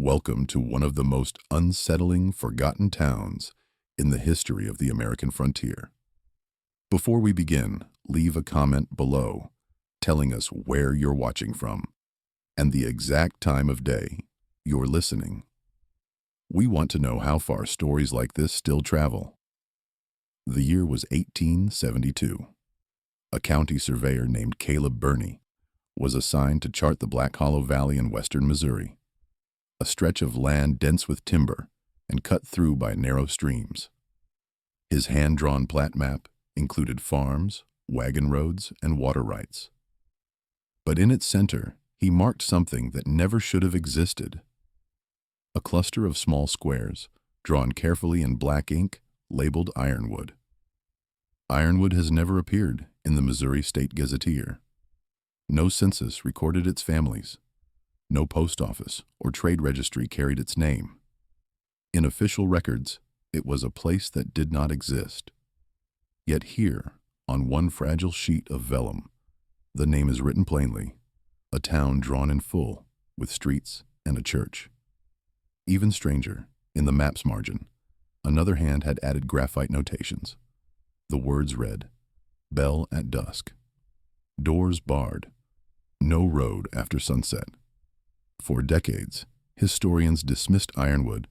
Welcome to one of the most unsettling, forgotten towns in the history of the American frontier. Before we begin, leave a comment below telling us where you're watching from and the exact time of day you're listening. We want to know how far stories like this still travel. The year was 1872. A county surveyor named Caleb Birney was assigned to chart the Black Hollow Valley in western Missouri, a stretch of land dense with timber and cut through by narrow streams. His hand-drawn plat map included farms, wagon roads, and water rights. But in its center, he marked something that never should have existed. A cluster of small squares, drawn carefully in black ink, labeled Ironwood. Ironwood has never appeared in the Missouri State Gazetteer. No census recorded its families. No post office or trade registry carried its name. In official records, it was a place that did not exist. Yet here, on one fragile sheet of vellum, the name is written plainly, a town drawn in full, with streets and a church. Even stranger, in the map's margin, another hand had added graphite notations. The words read, "Bell at dusk. Doors barred. No road after sunset." For decades, historians dismissed Ironwood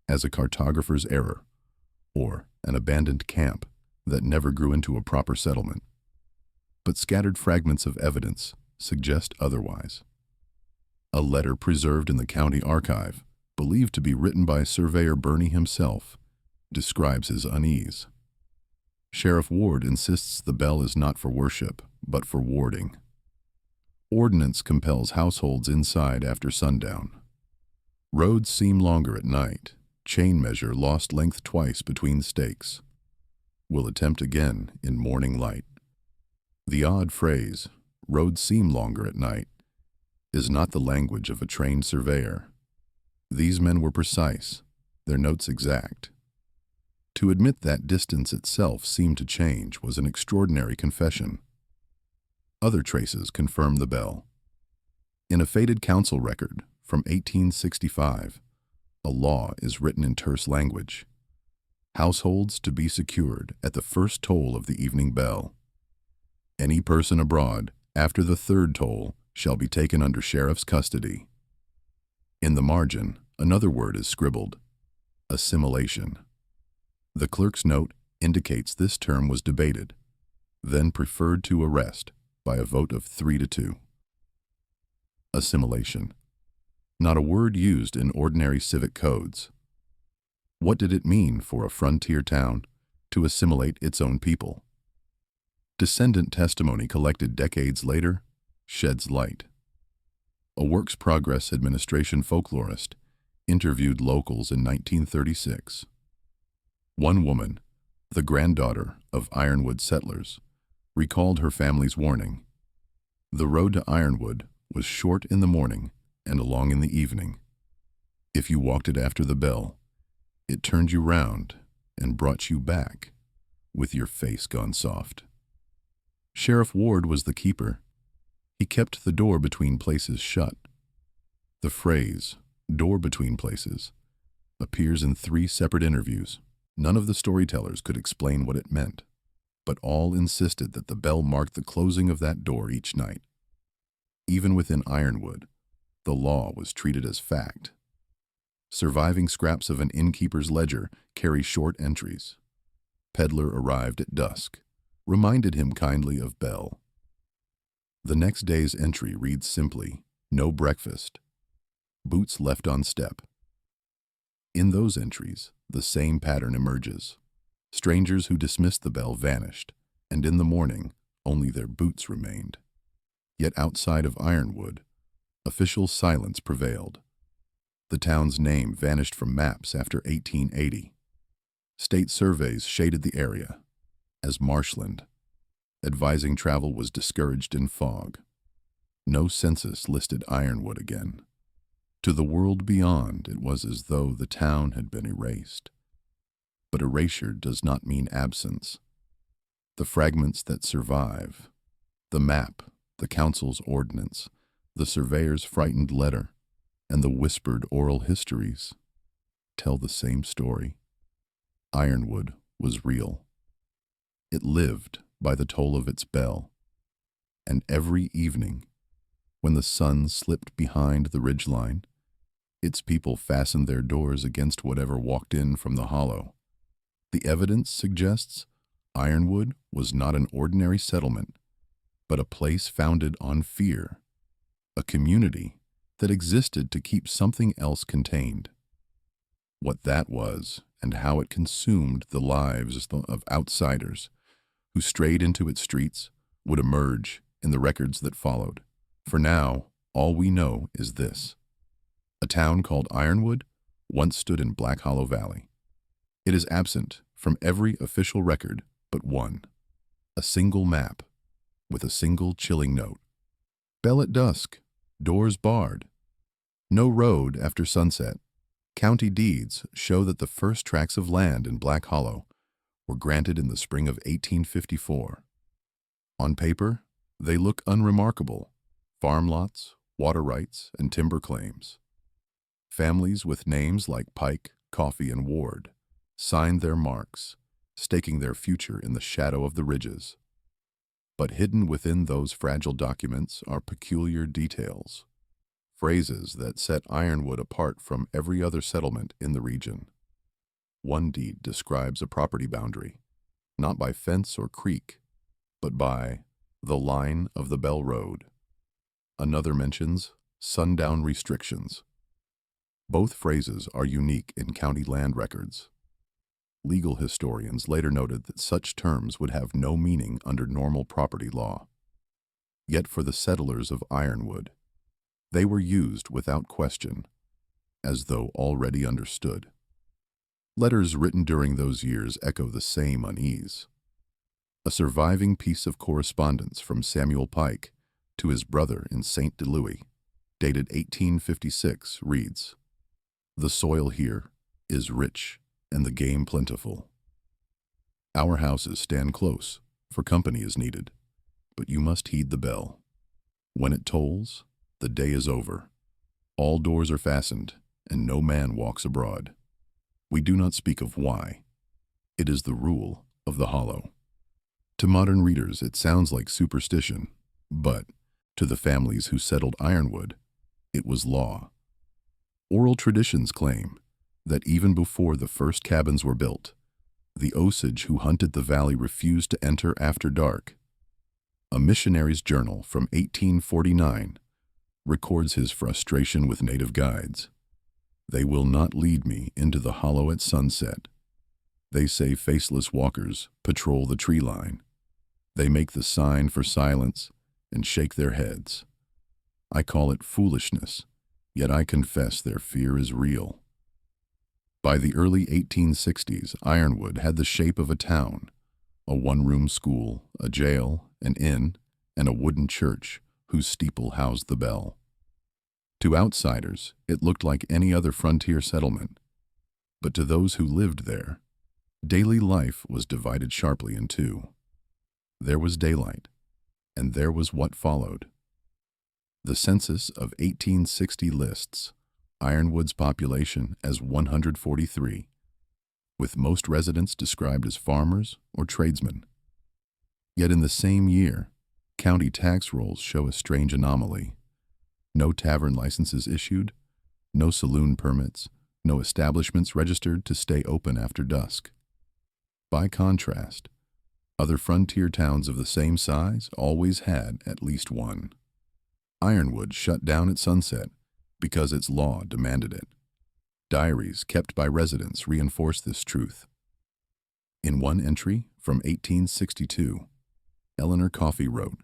as a cartographer's error, or an abandoned camp that never grew into a proper settlement. But scattered fragments of evidence suggest otherwise. A letter preserved in the county archive, believed to be written by Surveyor Birney himself, describes his unease. Sheriff Ward insists the bell is not for worship, but for warding. Ordinance compels households inside after sundown. Roads seem longer at night. Chain measure lost length twice between stakes. Will attempt again in morning light. The odd phrase, "roads seem longer at night," is not the language of a trained surveyor. These men were precise, their notes exact. To admit that distance itself seemed to change was an extraordinary confession. Other traces confirm the bell. In a faded council record from 1865, a law is written in terse language. Households to be secured at the first toll of the evening bell. Any person abroad after the third toll shall be taken under sheriff's custody. In the margin, another word is scribbled, assimilation. The clerk's note indicates this term was debated, then preferred to arrest by a vote of 3-2. Assimilation. Not a word used in ordinary civic codes. What did it mean for a frontier town to assimilate its own people? Descendant testimony collected decades later sheds light. A Works Progress Administration folklorist interviewed locals in 1936. One woman, the granddaughter of Ironwood settlers, recalled her family's warning. The road to Ironwood was short in the morning and long in the evening. If you walked it after the bell, it turned you round and brought you back with your face gone soft. Sheriff Ward was the keeper. He kept the door between places shut. The phrase, "door between places," appears in 3 separate interviews. None of the storytellers could explain what it meant, but all insisted that the bell marked the closing of that door each night. Even within Ironwood, the law was treated as fact. Surviving scraps of an innkeeper's ledger carry short entries. Peddler arrived at dusk, reminded him kindly of bell. The next day's entry reads simply, "No breakfast. Boots left on step." In those entries, the same pattern emerges. Strangers who dismissed the bell vanished, and in the morning, only their boots remained. Yet outside of Ironwood, official silence prevailed. The town's name vanished from maps after 1880. State surveys shaded the area as marshland. Advising travel was discouraged in fog. No census listed Ironwood again. To the world beyond, it was as though the town had been erased. But erasure does not mean absence. The fragments that survive, the map, the council's ordinance, the surveyor's frightened letter, and the whispered oral histories tell the same story. Ironwood was real. It lived by the toll of its bell, and every evening, when the sun slipped behind the ridgeline, its people fastened their doors against whatever walked in from the hollow. The evidence suggests Ironwood was not an ordinary settlement, but a place founded on fear, a community that existed to keep something else contained. What that was and how it consumed the lives of outsiders who strayed into its streets would emerge in the records that followed. For now, all we know is this. A town called Ironwood once stood in Black Hollow Valley. It is absent from every official record but one, a single map with a single chilling note. Bell at dusk, doors barred. No road after sunset. County deeds show that the first tracts of land in Black Hollow were granted in the spring of 1854. On paper, they look unremarkable: farm lots, water rights, and timber claims. Families with names like Pike, Coffey, and Ward signed their marks, staking their future in the shadow of the ridges. But hidden within those fragile documents are peculiar details, phrases that set Ironwood apart from every other settlement in the region. One deed describes a property boundary, not by fence or creek, but by the line of the Bell Road. Another mentions sundown restrictions. Both phrases are unique in county land records. Legal historians later noted that such terms would have no meaning under normal property law. Yet for the settlers of Ironwood, they were used without question, as though already understood. Letters written during those years echo the same unease. A surviving piece of correspondence from Samuel Pike to his brother in St. Louis, dated 1856, reads, "The soil here is rich and the game plentiful. Our houses stand close, for company is needed, but you must heed the bell. When it tolls, the day is over. All doors are fastened, and no man walks abroad. We do not speak of why. It is the rule of the hollow." To modern readers, it sounds like superstition, but to the families who settled Ironwood, it was law. Oral traditions claim that even before the first cabins were built, the Osage who hunted the valley refused to enter after dark. A missionary's journal from 1849 records his frustration with native guides. "They will not lead me into the hollow at sunset. They say faceless walkers patrol the tree line. They make the sign for silence and shake their heads. I call it foolishness, yet I confess their fear is real." By the early 1860s, Ironwood had the shape of a town, a one-room school, a jail, an inn, and a wooden church whose steeple housed the bell. To outsiders, it looked like any other frontier settlement, but to those who lived there, daily life was divided sharply in two. There was daylight, and there was what followed. The census of 1860 lists Ironwood's population as 143, with most residents described as farmers or tradesmen. Yet in the same year, county tax rolls show a strange anomaly. No tavern licenses issued, no saloon permits, no establishments registered to stay open after dusk. By contrast, other frontier towns of the same size always had at least one. Ironwood shut down at sunset because its law demanded it. Diaries kept by residents reinforce this truth. In one entry from 1862, Eleanor Coffey wrote,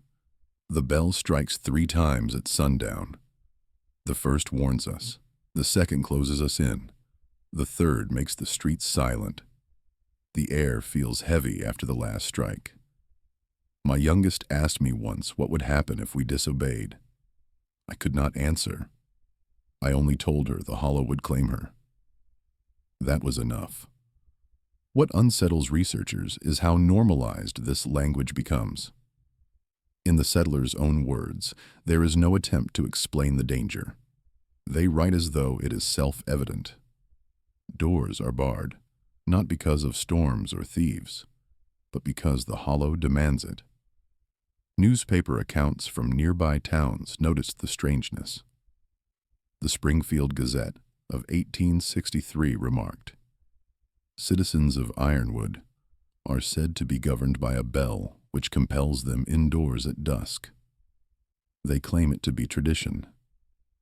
"The bell strikes 3 times at sundown. The first warns us, the second closes us in, the third makes the streets silent. The air feels heavy after the last strike. My youngest asked me once what would happen if we disobeyed. I could not answer. I only told her the hollow would claim her. That was enough." What unsettles researchers is how normalized this language becomes. In the settlers' own words, there is no attempt to explain the danger. They write as though it is self-evident. Doors are barred, not because of storms or thieves, but because the hollow demands it. Newspaper accounts from nearby towns noticed the strangeness. The Springfield Gazette of 1863 remarked, "Citizens of Ironwood are said to be governed by a bell which compels them indoors at dusk. They claim it to be tradition,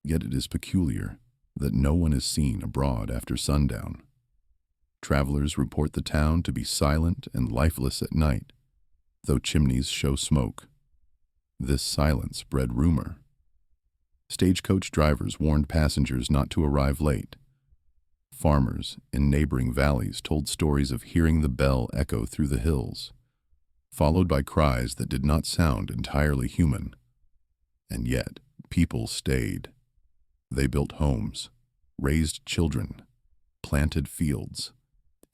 yet it is peculiar that no one is seen abroad after sundown. Travelers report the town to be silent and lifeless at night, though chimneys show smoke. This silence bred rumor. Stagecoach drivers warned passengers not to arrive late. Farmers in neighboring valleys told stories of hearing the bell echo through the hills, followed by cries that did not sound entirely human. And yet, people stayed. They built homes, raised children, planted fields,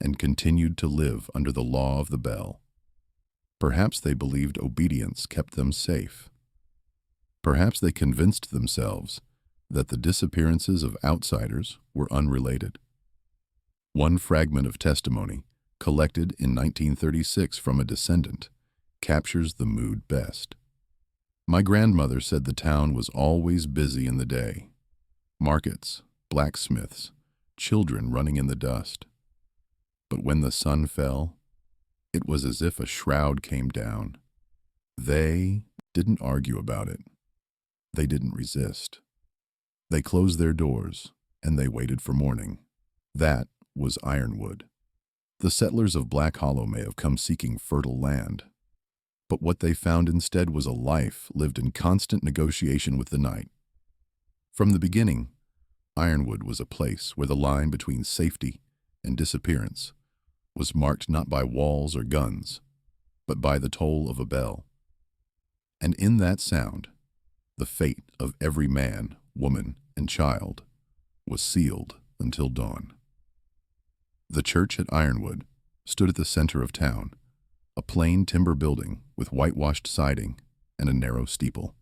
and continued to live under the law of the bell. Perhaps they believed obedience kept them safe. Perhaps they convinced themselves that the disappearances of outsiders were unrelated." One fragment of testimony, collected in 1936 from a descendant, captures the mood best. "My grandmother said the town was always busy in the day. Markets, blacksmiths, children running in the dust. But when the sun fell, it was as if a shroud came down. They didn't argue about it. They didn't resist. They closed their doors, and they waited for morning." That was Ironwood. The settlers of Black Hollow may have come seeking fertile land, but what they found instead was a life lived in constant negotiation with the night. From the beginning, Ironwood was a place where the line between safety and disappearance was marked not by walls or guns, but by the toll of a bell. And in that sound, the fate of every man, woman, and child was sealed until dawn. The church at Ironwood stood at the center of town, a plain timber building with whitewashed siding and a narrow steeple.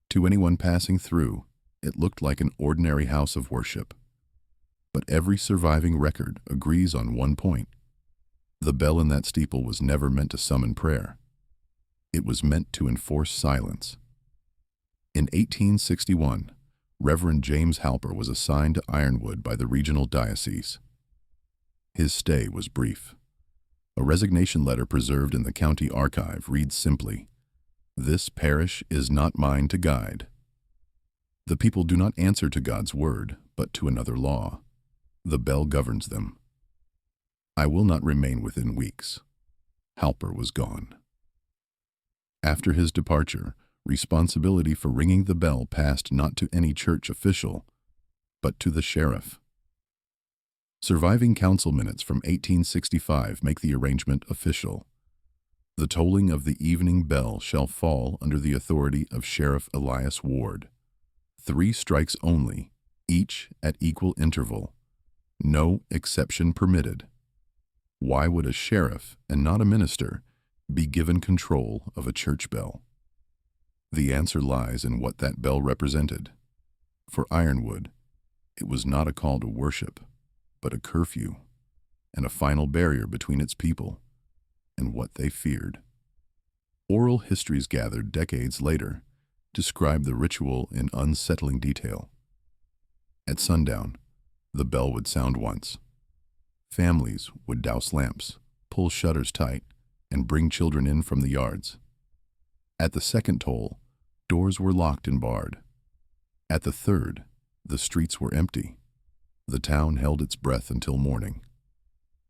To anyone passing through, it looked like an ordinary house of worship. But every surviving record agrees on one point. The bell in that steeple was never meant to summon prayer. It was meant to enforce silence. In 1861, Reverend James Halper was assigned to Ironwood by the regional diocese. His stay was brief. A resignation letter preserved in the county archive reads simply, "This parish is not mine to guide." The people do not answer to God's word, but to another law. The bell governs them. "I will not remain within weeks." Halper was gone. After his departure, responsibility for ringing the bell passed not to any church official, but to the sheriff. Surviving council minutes from 1865 make the arrangement official. The tolling of the evening bell shall fall under the authority of Sheriff Elias Ward. 3 strikes only, each at equal interval. No exception permitted. Why would a sheriff, and not a minister, be given control of a church bell? The answer lies in what that bell represented. For Ironwood, it was not a call to worship, but a curfew, and a final barrier between its people and what they feared. Oral histories gathered decades later describe the ritual in unsettling detail. At sundown, the bell would sound once. Families would douse lamps, pull shutters tight, and bring children in from the yards. At the second toll, doors were locked and barred. At the third, the streets were empty. The town held its breath until morning.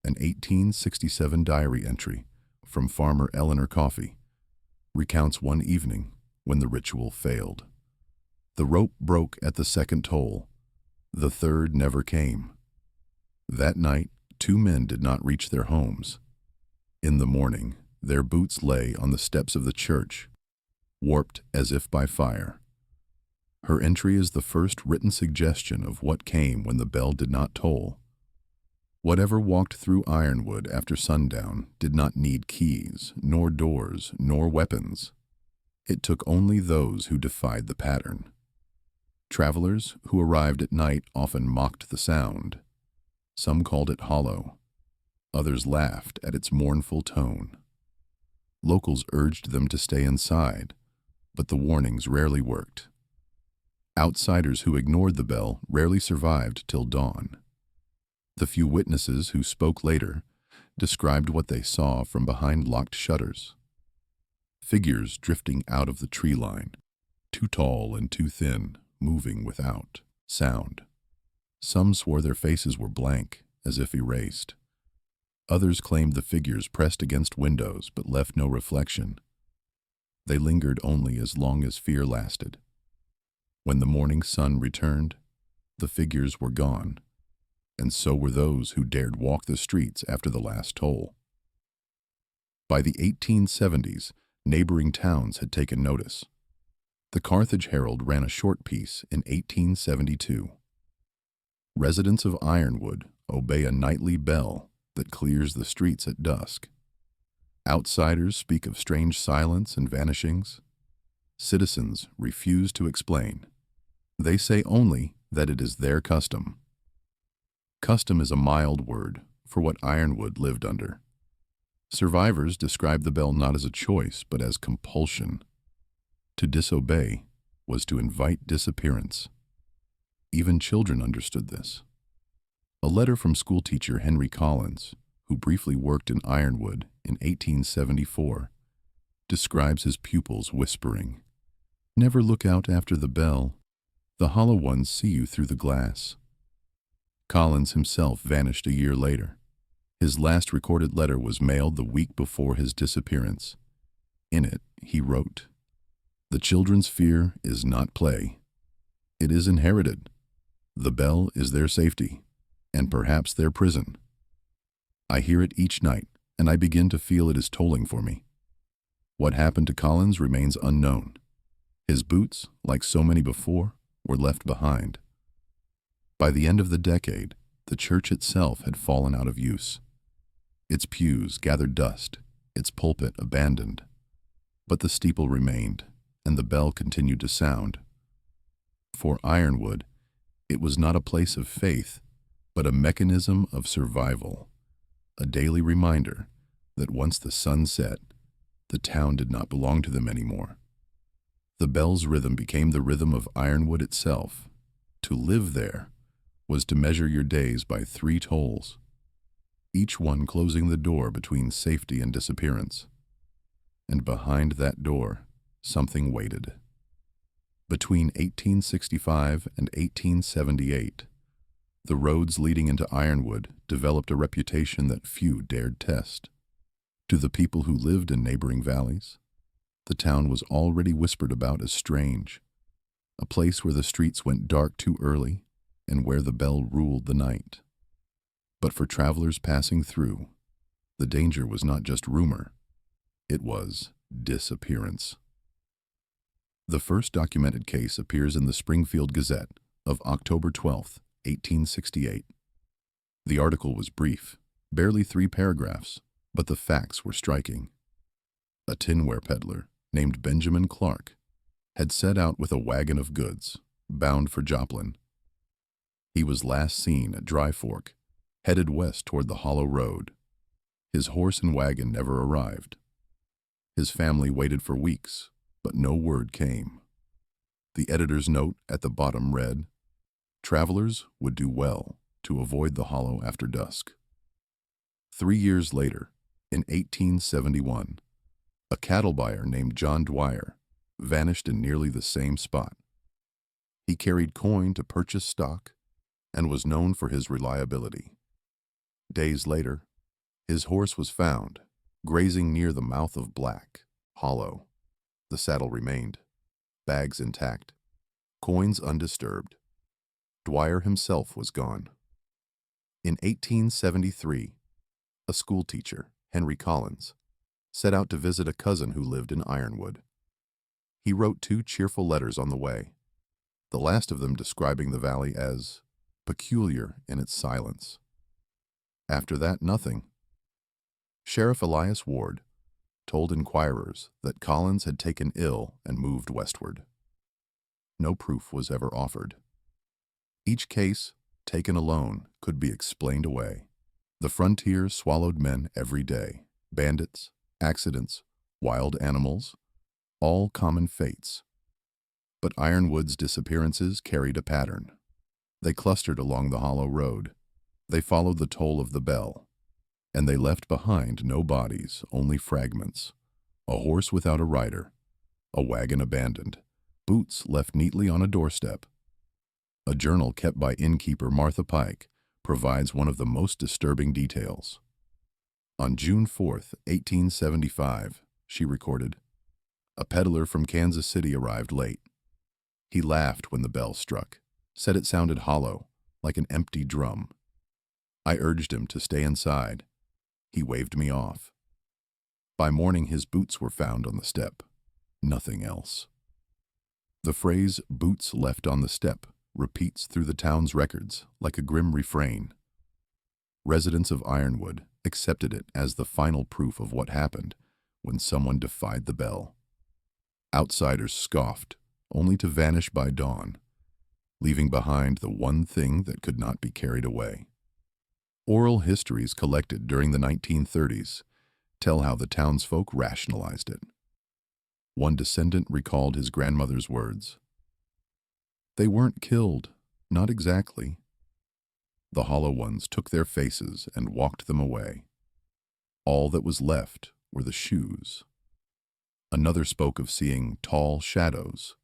An 1867 diary entry from farmer Eleanor Coffey recounts one evening when the ritual failed. The rope broke at the second toll. The third never came. That night, 2 men did not reach their homes. In the morning, their boots lay on the steps of the church, warped as if by fire. Her entry is the first written suggestion of what came when the bell did not toll. Whatever walked through Ironwood after sundown did not need keys, nor doors, nor weapons. It took only those who defied the pattern. Travelers who arrived at night often mocked the sound. Some called it hollow. Others laughed at its mournful tone. Locals urged them to stay inside, but the warnings rarely worked. Outsiders who ignored the bell rarely survived till dawn. The few witnesses who spoke later described what they saw from behind locked shutters. Figures drifting out of the tree line, too tall and too thin, moving without sound. Some swore their faces were blank, as if erased. Others claimed the figures pressed against windows but left no reflection. They lingered only as long as fear lasted. When the morning sun returned, the figures were gone, and so were those who dared walk the streets after the last toll. By the 1870s, neighboring towns had taken notice. The Carthage Herald ran a short piece in 1872. Residents of Ironwood obey a nightly bell that clears the streets at dusk. Outsiders speak of strange silence and vanishings. Citizens refuse to explain. They say only that it is their custom. Custom is a mild word for what Ironwood lived under. Survivors describe the bell not as a choice, but as compulsion. To disobey was to invite disappearance. Even children understood this. A letter from schoolteacher Henry Collins, who briefly worked in Ironwood in 1874, describes his pupils whispering, "Never look out after the bell. The hollow ones see you through the glass." Collins himself vanished a year later. His last recorded letter was mailed the week before his disappearance. In it, he wrote, "The children's fear is not play. It is inherited. The bell is their safety, and perhaps their prison. I hear it each night, and I begin to feel it is tolling for me." What happened to Collins remains unknown. His boots, like so many before, were left behind. By the end of the decade, the church itself had fallen out of use. Its pews gathered dust, its pulpit abandoned. But the steeple remained, and the bell continued to sound. For Ironwood, it was not a place of faith, but a mechanism of survival, a daily reminder that once the sun set, the town did not belong to them anymore. The bell's rhythm became the rhythm of Ironwood itself. To live there was to measure your days by 3 tolls, each one closing the door between safety and disappearance. And behind that door, something waited. Between 1865 and 1878, the roads leading into Ironwood developed a reputation that few dared test. To the people who lived in neighboring valleys, the town was already whispered about as strange, a place where the streets went dark too early and where the bell ruled the night. But for travelers passing through, the danger was not just rumor, it was disappearance. The first documented case appears in the Springfield Gazette of October 12, 1868. The article was brief, barely 3 paragraphs, but the facts were striking. A tinware peddler named Benjamin Clark had set out with a wagon of goods, bound for Joplin. He was last seen at Dry Fork, headed west toward the Hollow Road. His horse and wagon never arrived. His family waited for weeks, but no word came. The editor's note at the bottom read, "Travelers would do well to avoid the hollow after dusk." 3 years later, in 1871, a cattle buyer named John Dwyer vanished in nearly the same spot. He carried coin to purchase stock and was known for his reliability. Days later, his horse was found, grazing near the mouth of Black Hollow. The saddle remained, bags intact, coins undisturbed. Dwyer himself was gone. In 1873, a schoolteacher, Henry Collins, set out to visit a cousin who lived in Ironwood. He wrote 2 cheerful letters on the way, the last of them describing the valley as peculiar in its silence. After that, nothing. Sheriff Elias Ward told inquirers that Collins had taken ill and moved westward. no proof was ever offered. Each case, taken alone, could be explained away. The frontier swallowed men every day. Bandits, accidents, wild animals, all common fates. But Ironwood's disappearances carried a pattern. They clustered along the hollow road. They followed the toll of the bell. And they left behind no bodies, only fragments. A horse without a rider. A wagon abandoned. Boots left neatly on a doorstep. A journal kept by innkeeper Martha Pike provides one of the most disturbing details. On June 4th, 1875, she recorded, "A peddler from Kansas City arrived late. He laughed when the bell struck, said it sounded hollow, like an empty drum. I urged him to stay inside. He waved me off. By morning, his boots were found on the step. Nothing else." The phrase, "boots left on the step," repeats through the town's records like a grim refrain. Residents of Ironwood accepted it as the final proof of what happened when someone defied the bell. Outsiders scoffed, only to vanish by dawn, leaving behind the one thing that could not be carried away. Oral histories collected during the 1930s tell how the townsfolk rationalized it. One descendant recalled his grandmother's words. "They weren't killed, not exactly. The hollow ones took their faces and walked them away. All that was left were the shoes." Another spoke of seeing tall shadows,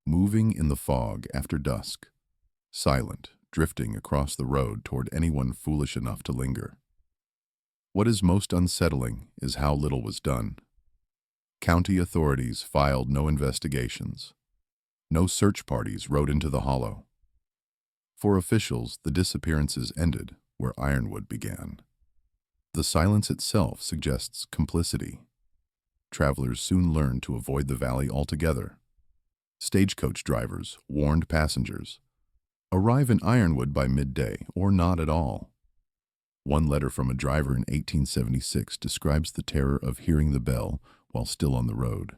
moving in the fog after dusk, silent, drifting across the road toward anyone foolish enough to linger. What is most unsettling is how little was done. County authorities filed no investigations. No search parties rode into the hollow. For officials, the disappearances ended where Ironwood began. The silence itself suggests complicity. Travelers soon learned to avoid the valley altogether. Stagecoach drivers warned passengers, "Arrive in Ironwood by midday or not at all." One letter from a driver in 1876 describes the terror of hearing the bell while still on the road.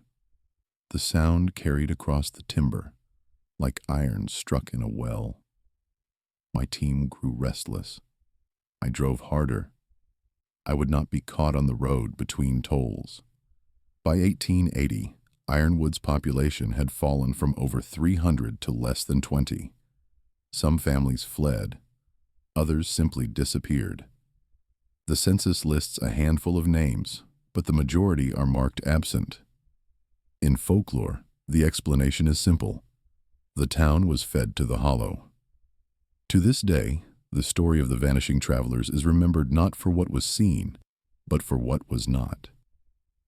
The sound carried across the timber, like iron struck in a well. My team grew restless. I drove harder. I would not be caught on the road between tolls. By 1880, Ironwood's population had fallen from over 300 to less than 20. Some families fled. Others simply disappeared. The census lists a handful of names, but the majority are marked absent. In folklore, the explanation is simple. The town was fed to the hollow. To this day, the story of the vanishing travelers is remembered not for what was seen, but for what was not.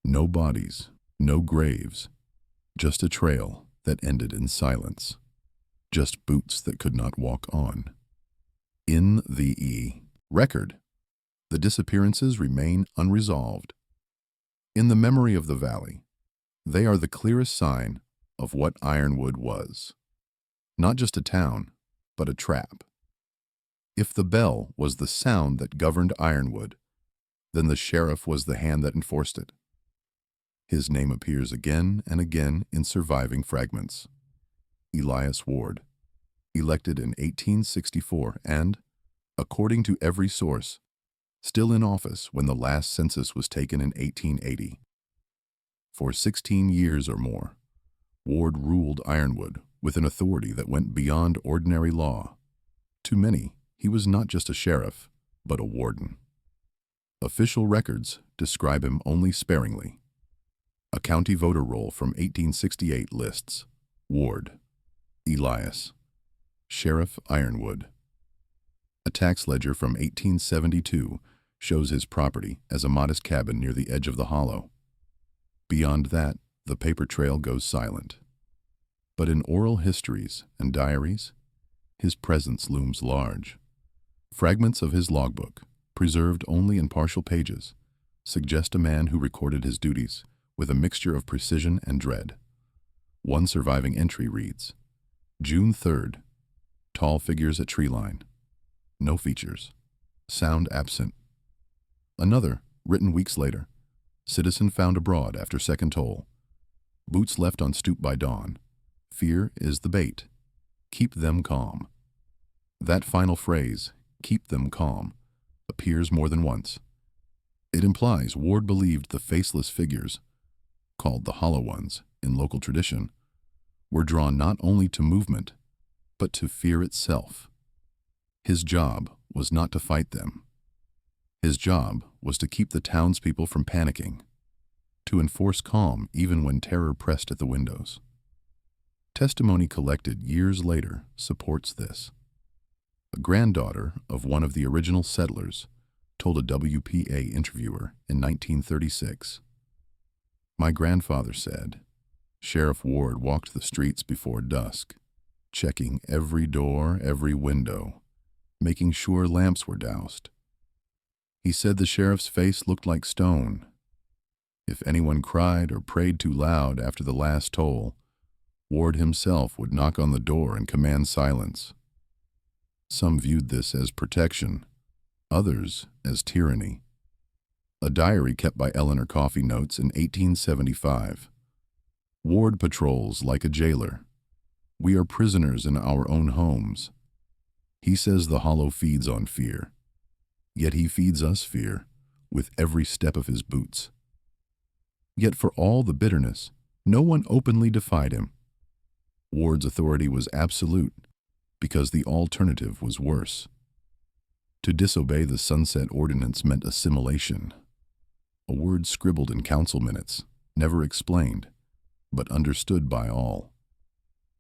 No bodies, no graves, just a trail that ended in silence. Just boots that could not walk on. In the record, the disappearances remain unresolved. In the memory of the valley, they are the clearest sign of what Ironwood was. Not just a town, but a trap. If the bell was the sound that governed Ironwood, then the sheriff was the hand that enforced it. His name appears again and again in surviving fragments. Elias Ward, elected in 1864 and, according to every source, still in office when the last census was taken in 1880. For 16 years or more, Ward ruled Ironwood with an authority that went beyond ordinary law. To many, he was not just a sheriff, but a warden. Official records describe him only sparingly. A county voter roll from 1868 lists Ward, Elias, Sheriff Ironwood. A tax ledger from 1872 shows his property as a modest cabin near the edge of the hollow. Beyond that, the paper trail goes silent. But in oral histories and diaries, his presence looms large. Fragments of his logbook, preserved only in partial pages, suggest a man who recorded his duties with a mixture of precision and dread. One surviving entry reads, June 3rd, tall figures at tree line. No features. Sound absent. Another, written weeks later, citizen found abroad after second toll. Boots left on stoop by dawn. Fear is the bait. Keep them calm. That final phrase, keep them calm, appears more than once. It implies Ward believed the faceless figures, called the hollow ones in local tradition, were drawn not only to movement, but to fear itself. His job was not to fight them. His job was to keep the townspeople from panicking, to enforce calm even when terror pressed at the windows. Testimony collected years later supports this. A granddaughter of one of the original settlers told a WPA interviewer in 1936, "My grandfather said, Sheriff Ward walked the streets before dusk, checking every door, every window, making sure lamps were doused. He said the sheriff's face looked like stone. If anyone cried or prayed too loud after the last toll, Ward himself would knock on the door and command silence." Some viewed this as protection, others as tyranny. A diary kept by Eleanor Coffey notes in 1875, "Ward patrols like a jailer. We are prisoners in our own homes. He says the hollow feeds on fear. Yet he feeds us fear with every step of his boots." Yet for all the bitterness, no one openly defied him. Ward's authority was absolute because the alternative was worse. To disobey the Sunset Ordinance meant assimilation, a word scribbled in council minutes, never explained, but understood by all.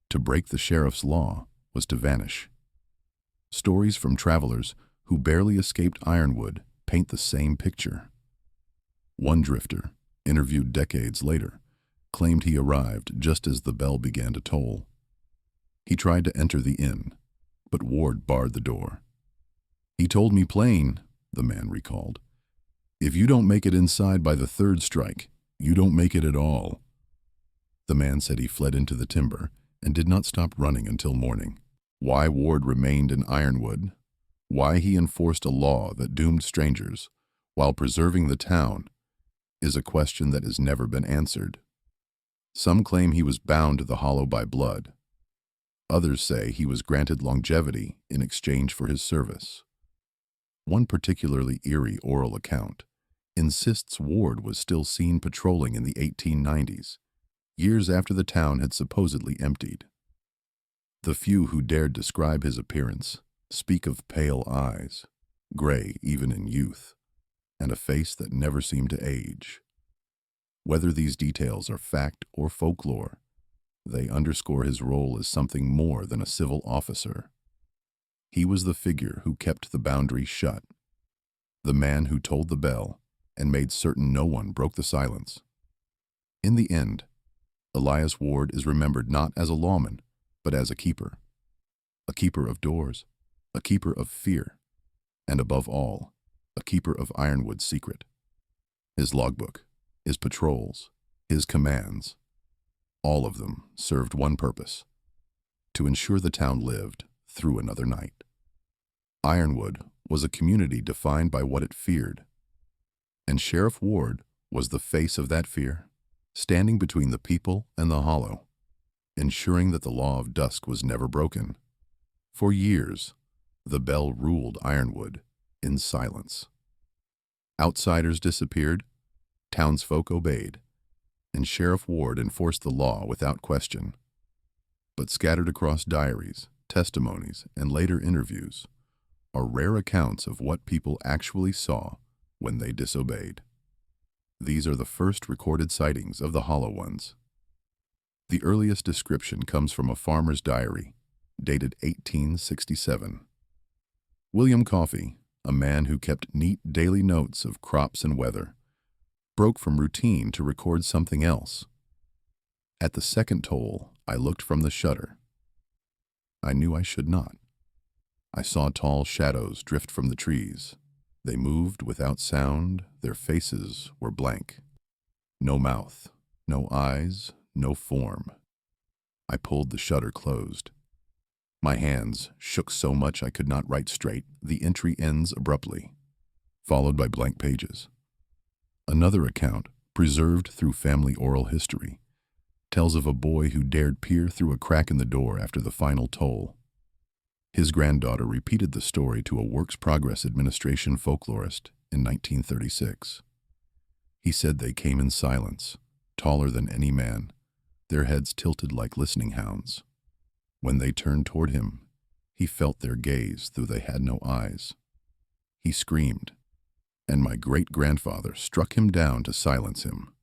To break the sheriff's law was to vanish. Stories from travelers who barely escaped Ironwood paint the same picture. One drifter, interviewed decades later, claimed he arrived just as the bell began to toll. He tried to enter the inn, but Ward barred the door. "He told me plain," the man recalled, "if you don't make it inside by the third strike, you don't make it at all." The man said he fled into the timber and did not stop running until morning. Why Ward remained in Ironwood, why he enforced a law that doomed strangers while preserving the town, is a question that has never been answered. Some claim he was bound to the hollow by blood. Others say he was granted longevity in exchange for his service. One particularly eerie oral account insists Ward was still seen patrolling in the 1890s, years after the town had supposedly emptied. The few who dared describe his appearance speak of pale eyes, gray even in youth, and a face that never seemed to age. Whether these details are fact or folklore, they underscore his role as something more than a civil officer. He was the figure who kept the boundary shut, the man who tolled the bell and made certain no one broke the silence. In the end, Elias Ward is remembered not as a lawman, but as a keeper of doors, a keeper of fear, and above all, a keeper of Ironwood's secret. His logbook, his patrols, his commands, all of them served one purpose: to ensure the town lived through another night. Ironwood was a community defined by what it feared, and Sheriff Ward was the face of that fear, standing between the people and the hollow, ensuring that the law of dusk was never broken. For years, the bell ruled Ironwood in silence. Outsiders disappeared, townsfolk obeyed, and Sheriff Ward enforced the law without question. But scattered across diaries, testimonies, and later interviews are rare accounts of what people actually saw when they disobeyed. These are the first recorded sightings of the hollow ones. The earliest description comes from a farmer's diary, dated 1867. William Coffey, a man who kept neat daily notes of crops and weather, broke from routine to record something else. "At the second toll, I looked from the shutter. I knew I should not. I saw tall shadows drift from the trees. They moved without sound, their faces were blank. No mouth, no eyes, no form. I pulled the shutter closed. My hands shook so much I could not write straight. The entry ends abruptly, followed by blank pages." Another account, preserved through family oral history, tells of a boy who dared peer through a crack in the door after the final toll. His granddaughter repeated the story to a Works Progress Administration folklorist in 1936. He said they came in silence, taller than any man, their heads tilted like listening hounds. When they turned toward him, he felt their gaze, though they had no eyes. He screamed, and my great-grandfather struck him down to silence him.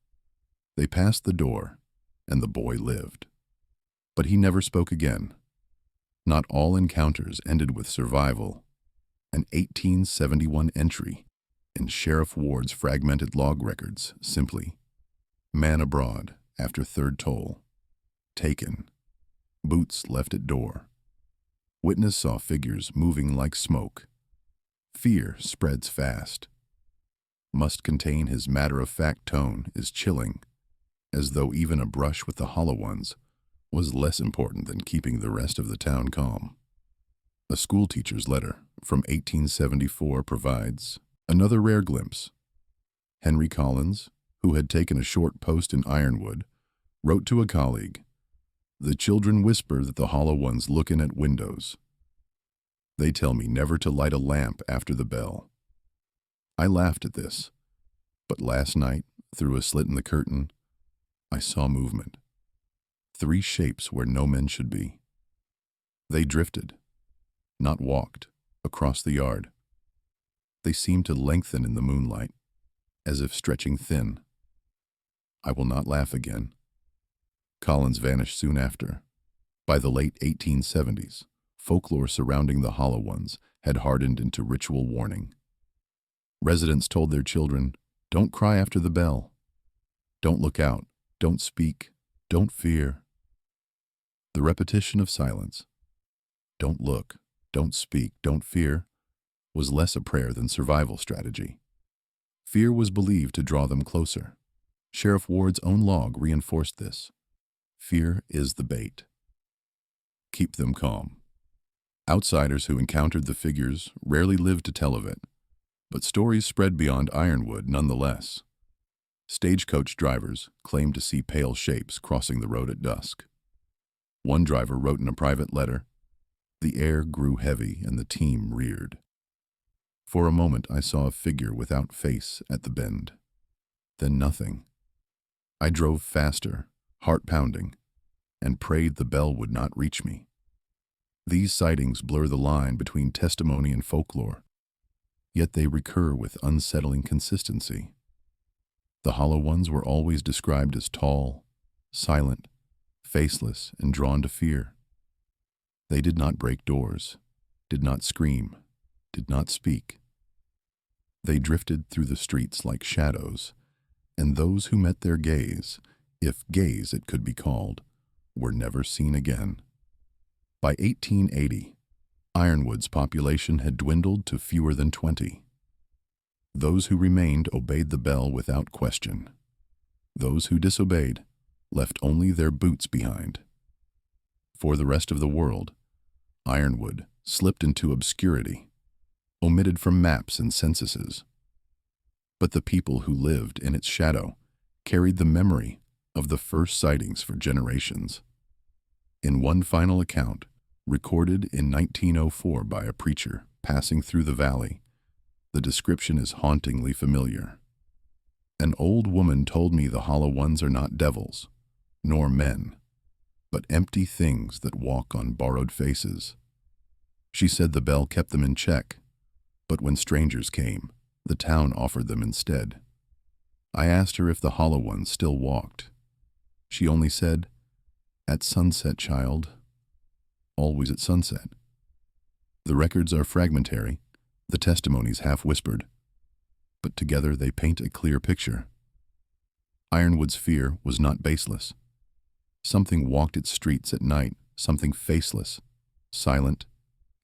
They passed the door, and the boy lived. But he never spoke again. Not all encounters ended with survival. An 1871 entry in Sheriff Ward's fragmented log records simply, "Man abroad after third toll. Taken. Boots left at door. Witness saw figures moving like smoke. Fear spreads fast. Must contain his matter-of-fact tone is chilling, as though even a brush with the hollow ones was less important than keeping the rest of the town calm." A schoolteacher's letter from 1874 provides another rare glimpse. Henry Collins, who had taken a short post in Ironwood, wrote to a colleague, "The children whisper that the hollow ones look in at windows. They tell me never to light a lamp after the bell." I laughed at this, but last night, through a slit in the curtain, I saw movement. 3 shapes where no men should be. They drifted, not walked, across the yard. They seemed to lengthen in the moonlight, as if stretching thin. I will not laugh again. Collins vanished soon after. By the late 1870s, folklore surrounding the hollow ones had hardened into ritual warning. Residents told their children, "Don't cry after the bell. Don't look out. Don't speak. Don't fear." The repetition of silence, "Don't look, don't speak, don't fear," was less a prayer than survival strategy. Fear was believed to draw them closer. Sheriff Ward's own log reinforced this. Fear is the bait. Keep them calm. Outsiders who encountered the figures rarely lived to tell of it, but stories spread beyond Ironwood nonetheless. Stagecoach drivers claimed to see pale shapes crossing the road at dusk. One driver wrote in a private letter, "The air grew heavy and the team reared. For a moment I saw a figure without face at the bend. Then nothing. I drove faster, heart pounding, and prayed the bell would not reach me." These sightings blur the line between testimony and folklore, yet they recur with unsettling consistency. The hollow ones were always described as tall, silent, faceless, and drawn to fear. They did not break doors, did not scream, did not speak. They drifted through the streets like shadows, and those who met their gaze, if gaze it could be called, were never seen again. By 1880, Ironwood's population had dwindled to fewer than 20. Those who remained obeyed the bell without question. Those who disobeyed left only their boots behind. For the rest of the world, Ironwood slipped into obscurity, omitted from maps and censuses. But the people who lived in its shadow carried the memory of the first sightings for generations. In one final account, recorded in 1904 by a preacher passing through the valley, the description is hauntingly familiar. "An old woman told me the hollow ones are not devils, nor men, but empty things that walk on borrowed faces. She said the bell kept them in check, but when strangers came, the town offered them instead. I asked her if the hollow ones still walked. She only said, 'At sunset, child. Always at sunset.' The records are fragmentary, the testimonies half-whispered, but together they paint a clear picture. Ironwood's fear was not baseless. Something walked its streets at night, something faceless, silent,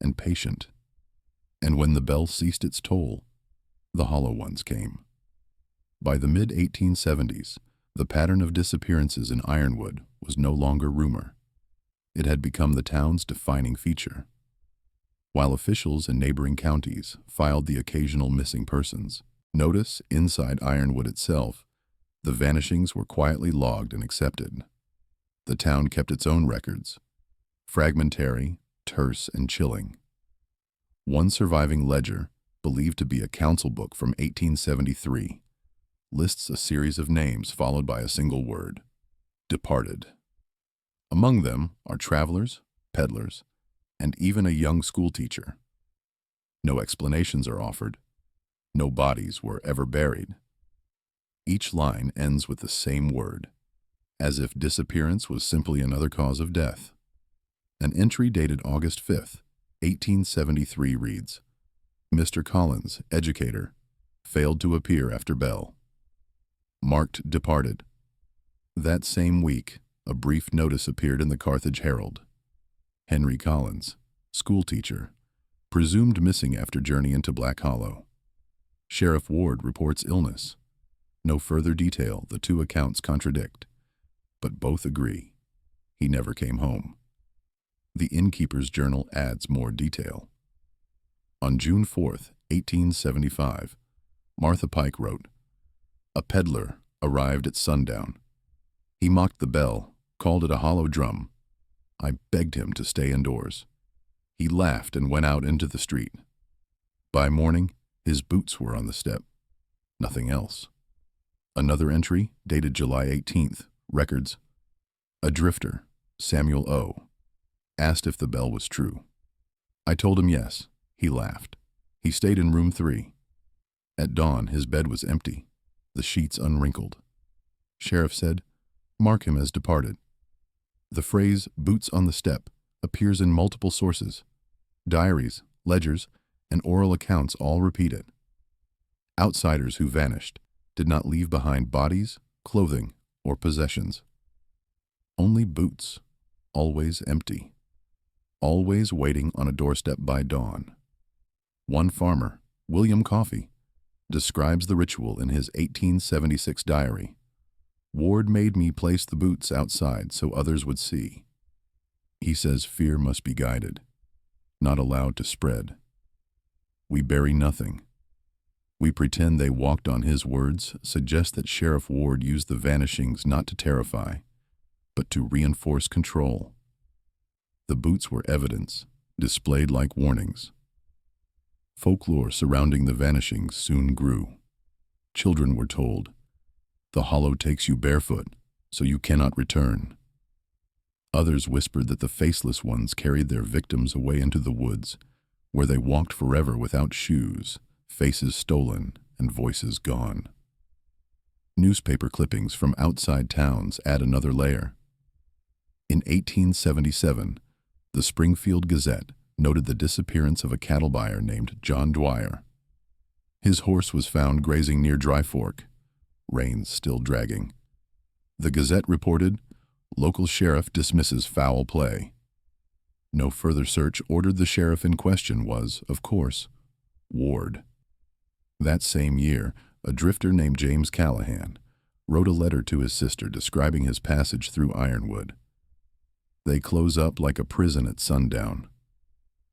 and patient. And when the bell ceased its toll, the hollow ones came." By the mid-1870s, the pattern of disappearances in Ironwood was no longer rumor. It had become the town's defining feature. While officials in neighboring counties filed the occasional missing persons notice inside Ironwood itself, the vanishings were quietly logged and accepted. The town kept its own records, fragmentary, terse, and chilling. One surviving ledger, believed to be a council book from 1873, lists a series of names followed by a single word: departed. Among them are travelers, peddlers, and even a young schoolteacher. No explanations are offered. No bodies were ever buried. Each line ends with the same word, as if disappearance was simply another cause of death. An entry dated August 5th, 1873 reads, "Mr. Collins, educator, failed to appear after bell. Marked departed." That same week, a brief notice appeared in the Carthage Herald. Henry Collins, schoolteacher, presumed missing after journey into Black Hollow. Sheriff Ward reports illness. No further detail, the two accounts contradict, but both agree he never came home. The innkeeper's journal adds more detail. On June 4th, 1875, Martha Pike wrote, "A peddler arrived at sundown. He mocked the bell, called it a hollow drum. I begged him to stay indoors. He laughed and went out into the street. By morning, his boots were on the step. Nothing else." Another entry, dated July 18th, records, "A drifter, Samuel O., asked if the bell was true. I told him yes. He laughed. He stayed in room 3. At dawn, his bed was empty, the sheets unwrinkled. Sheriff said, 'Mark him as departed.'" The phrase "boots on the step" appears in multiple sources. Diaries, ledgers, and oral accounts all repeat it. Outsiders who vanished did not leave behind bodies, clothing, or possessions. Only boots, always empty, always waiting on a doorstep by dawn. One farmer, William Coffey, describes the ritual in his 1876 diary. "Ward made me place the boots outside so others would see. He says fear must be guided, not allowed to spread. We bury nothing. We pretend they walked on his words, suggest that Sheriff Ward used the vanishings not to terrify, but to reinforce control. The boots were evidence, displayed like warnings." Folklore surrounding the vanishings soon grew. Children were told, "The hollow takes you barefoot, so you cannot return." Others whispered that the faceless ones carried their victims away into the woods, where they walked forever without shoes, faces stolen and voices gone. Newspaper clippings from outside towns add another layer. In 1877, the Springfield Gazette noted the disappearance of a cattle buyer named John Dwyer. His horse was found grazing near Dry Fork, rains still dragging. The Gazette reported, "Local sheriff dismisses foul play." No further search ordered. The sheriff in question was, of course, Ward. That same year, a drifter named James Callahan wrote a letter to his sister describing his passage through Ironwood. "They close up like a prison at sundown.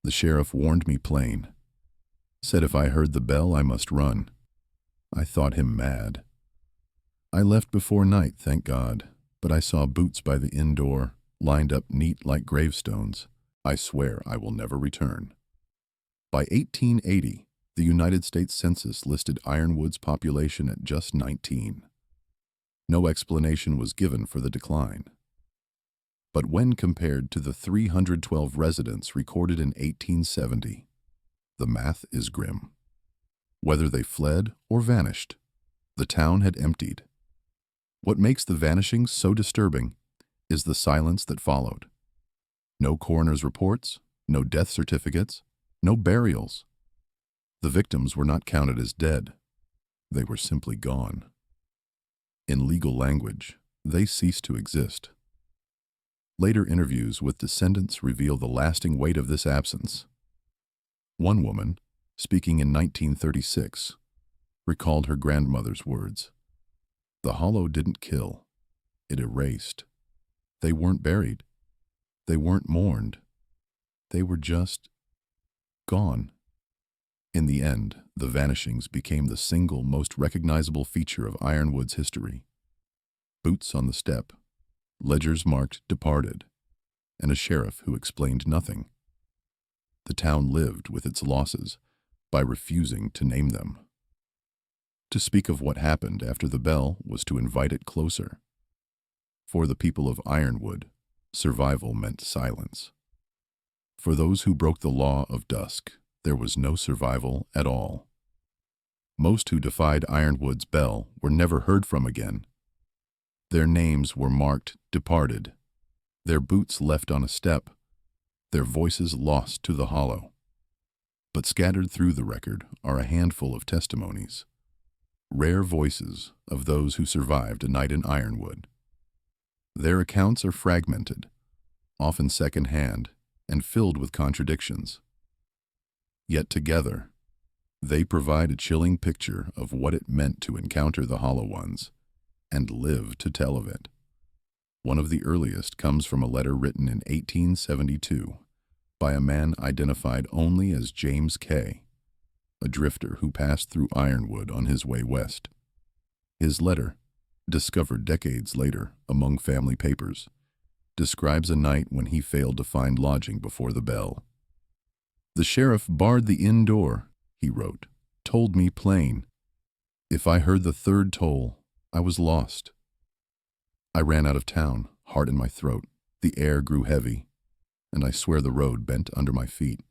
The sheriff warned me plain. Said if I heard the bell, I must run. I thought him mad. I left before night, thank God, but I saw boots by the inn door, lined up neat like gravestones. I swear I will never return." By 1880, the United States Census listed Ironwood's population at just 19. No explanation was given for the decline. But when compared to the 312 residents recorded in 1870, the math is grim. Whether they fled or vanished, the town had emptied. What makes the vanishings so disturbing is the silence that followed. No coroner's reports, no death certificates, no burials. The victims were not counted as dead. They were simply gone. In legal language, they ceased to exist. Later interviews with descendants reveal the lasting weight of this absence. One woman, speaking in 1936, recalled her grandmother's words. "The hollow didn't kill. It erased. They weren't buried. They weren't mourned. They were just gone." In the end, the vanishings became the single most recognizable feature of Ironwood's history. Boots on the step, ledgers marked departed, and a sheriff who explained nothing. The town lived with its losses by refusing to name them. To speak of what happened after the bell was to invite it closer. For the people of Ironwood, survival meant silence. For those who broke the law of dusk, there was no survival at all. Most who defied Ironwood's bell were never heard from again. Their names were marked departed, their boots left on a step, their voices lost to the hollow. But scattered through the record are a handful of testimonies, rare voices of those who survived a night in Ironwood. Their accounts are fragmented, often second-hand, and filled with contradictions. Yet together, they provide a chilling picture of what it meant to encounter the Hollow Ones and live to tell of it. One of the earliest comes from a letter written in 1872 by a man identified only as James K., a drifter who passed through Ironwood on his way west. His letter, discovered decades later among family papers, describes a night when he failed to find lodging before the bell. "The sheriff barred the inn door," he wrote, "told me plain. If I heard the third toll, I was lost. I ran out of town, heart in my throat. The air grew heavy, and I swear the road bent under my feet.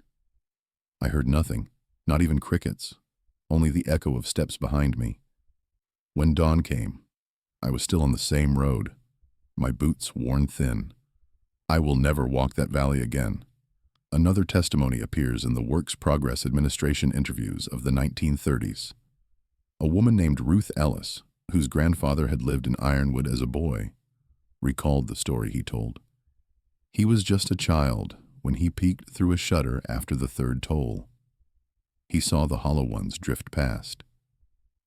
I heard nothing, not even crickets, only the echo of steps behind me. When dawn came, I was still on the same road, my boots worn thin. I will never walk that valley again." Another testimony appears in the Works Progress Administration interviews of the 1930s. A woman named Ruth Ellis, whose grandfather had lived in Ironwood as a boy, recalled the story he told. He was just a child when he peeked through a shutter after the third toll. He saw the Hollow Ones drift past.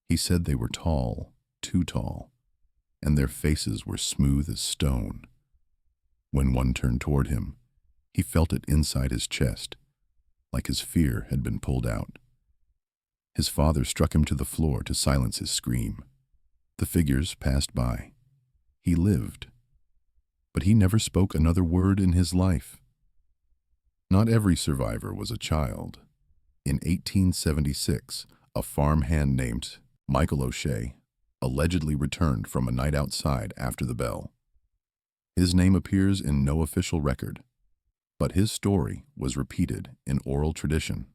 He said they were tall, too tall, and their faces were smooth as stone. When one turned toward him, he felt it inside his chest, like his fear had been pulled out. His father struck him to the floor to silence his scream. The figures passed by. He lived, but he never spoke another word in his life. Not every survivor was a child. In 1876, a farmhand named Michael O'Shea allegedly returned from a night outside after the bell. His name appears in no official record, but his story was repeated in oral tradition.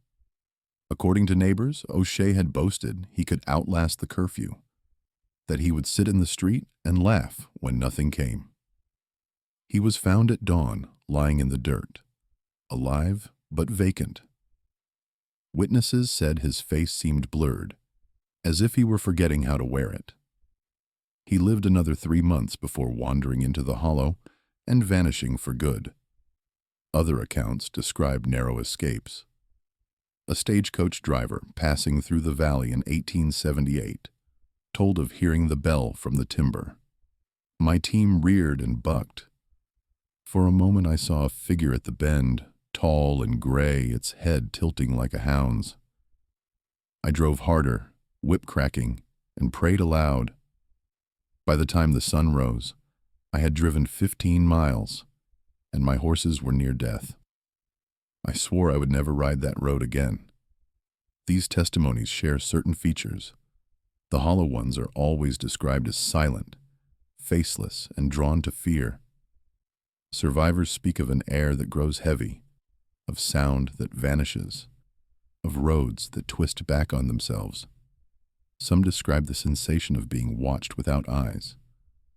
According to neighbors, O'Shea had boasted he could outlast the curfew, that he would sit in the street and laugh when nothing came. He was found at dawn, lying in the dirt, alive but vacant. Witnesses said his face seemed blurred, as if he were forgetting how to wear it. He lived another 3 months before wandering into the hollow and vanishing for good. Other accounts describe narrow escapes. A stagecoach driver passing through the valley in 1878 told of hearing the bell from the timber. "My team reared and bucked. For a moment I saw a figure at the bend, tall and gray, its head tilting like a hound's. I drove harder, whip cracking, and prayed aloud. By the time the sun rose, I had driven 15 miles, and my horses were near death. I swore I would never ride that road again." These testimonies share certain features. The Hollow Ones are always described as silent, faceless, and drawn to fear. Survivors speak of an air that grows heavy, of sound that vanishes, of roads that twist back on themselves. Some describe the sensation of being watched without eyes,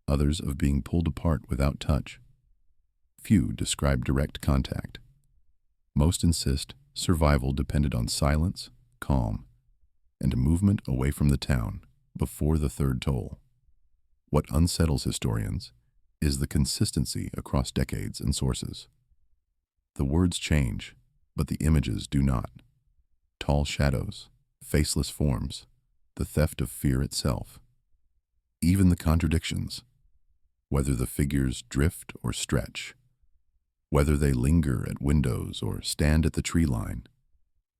others of being pulled apart without touch. Few describe direct contact. Most insist survival depended on silence, calm, and movement away from the town before the third toll. What unsettles historians is the consistency across decades and sources. The words change, but the images do not. Tall shadows, faceless forms, the theft of fear itself. Even the contradictions, whether the figures drift or stretch, whether they linger at windows or stand at the tree line,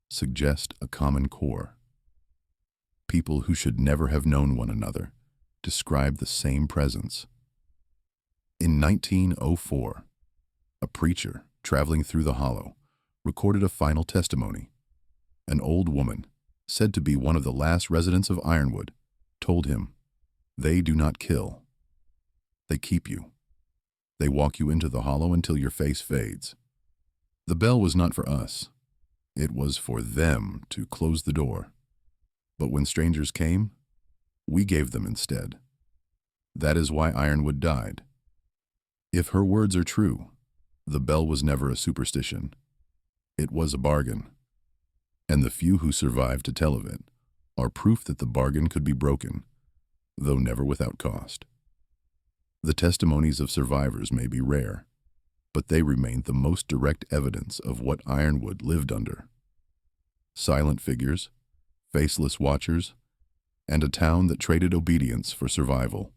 suggest a common core. People who should never have known one another describe the same presence. In 1904, a preacher traveling through the hollow recorded a final testimony. An old woman, said to be one of the last residents of Ironwood, told him, "They do not kill. They keep you. They walk you into the hollow until your face fades." The bell was not for us. It was for them to close the door. But when strangers came, we gave them instead. That is why Ironwood died. If her words are true, the bell was never a superstition. It was a bargain. And the few who survived to tell of it are proof that the bargain could be broken, though never without cost. The testimonies of survivors may be rare, but they remain the most direct evidence of what Ironwood lived under. Silent figures, faceless watchers, and a town that traded obedience for survival.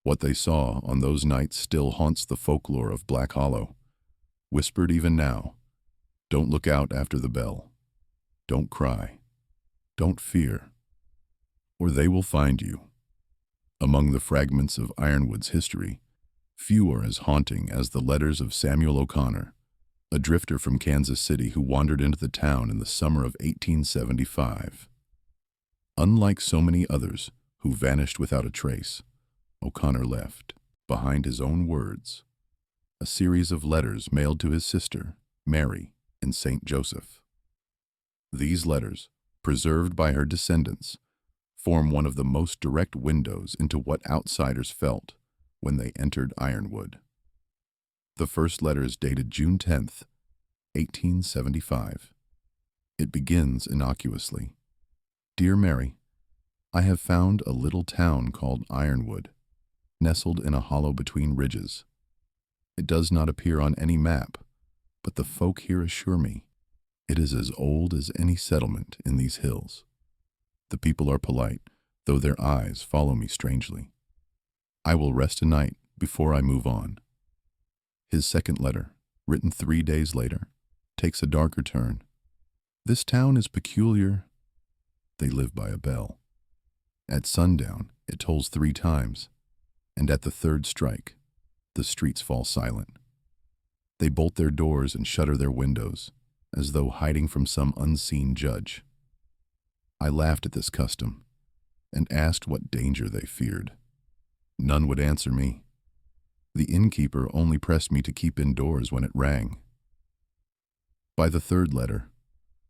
What they saw on those nights still haunts the folklore of Black Hollow, whispered even now. Don't look out after the bell. Don't cry. Don't fear. Or they will find you. Among the fragments of Ironwood's history, few are as haunting as the letters of Samuel O'Connor, a drifter from Kansas City who wandered into the town in the summer of 1875. Unlike so many others who vanished without a trace, O'Connor left, behind his own words, a series of letters mailed to his sister, Mary, in St. Joseph. These letters, preserved by her descendants, form one of the most direct windows into what outsiders felt when they entered Ironwood. The first letter is dated June 10th, 1875. It begins innocuously. Dear Mary, I have found a little town called Ironwood, nestled in a hollow between ridges. It does not appear on any map, but the folk here assure me it is as old as any settlement in these hills. The people are polite, though their eyes follow me strangely. I will rest a night before I move on. His second letter, written 3 days later, takes a darker turn. This town is peculiar. They live by a bell. At sundown, it tolls 3 times, and at the 3rd strike, the streets fall silent. They bolt their doors and shutter their windows, as though hiding from some unseen judge. I laughed at this custom and asked what danger they feared. None would answer me. The innkeeper only pressed me to keep indoors when it rang. By the 3rd letter,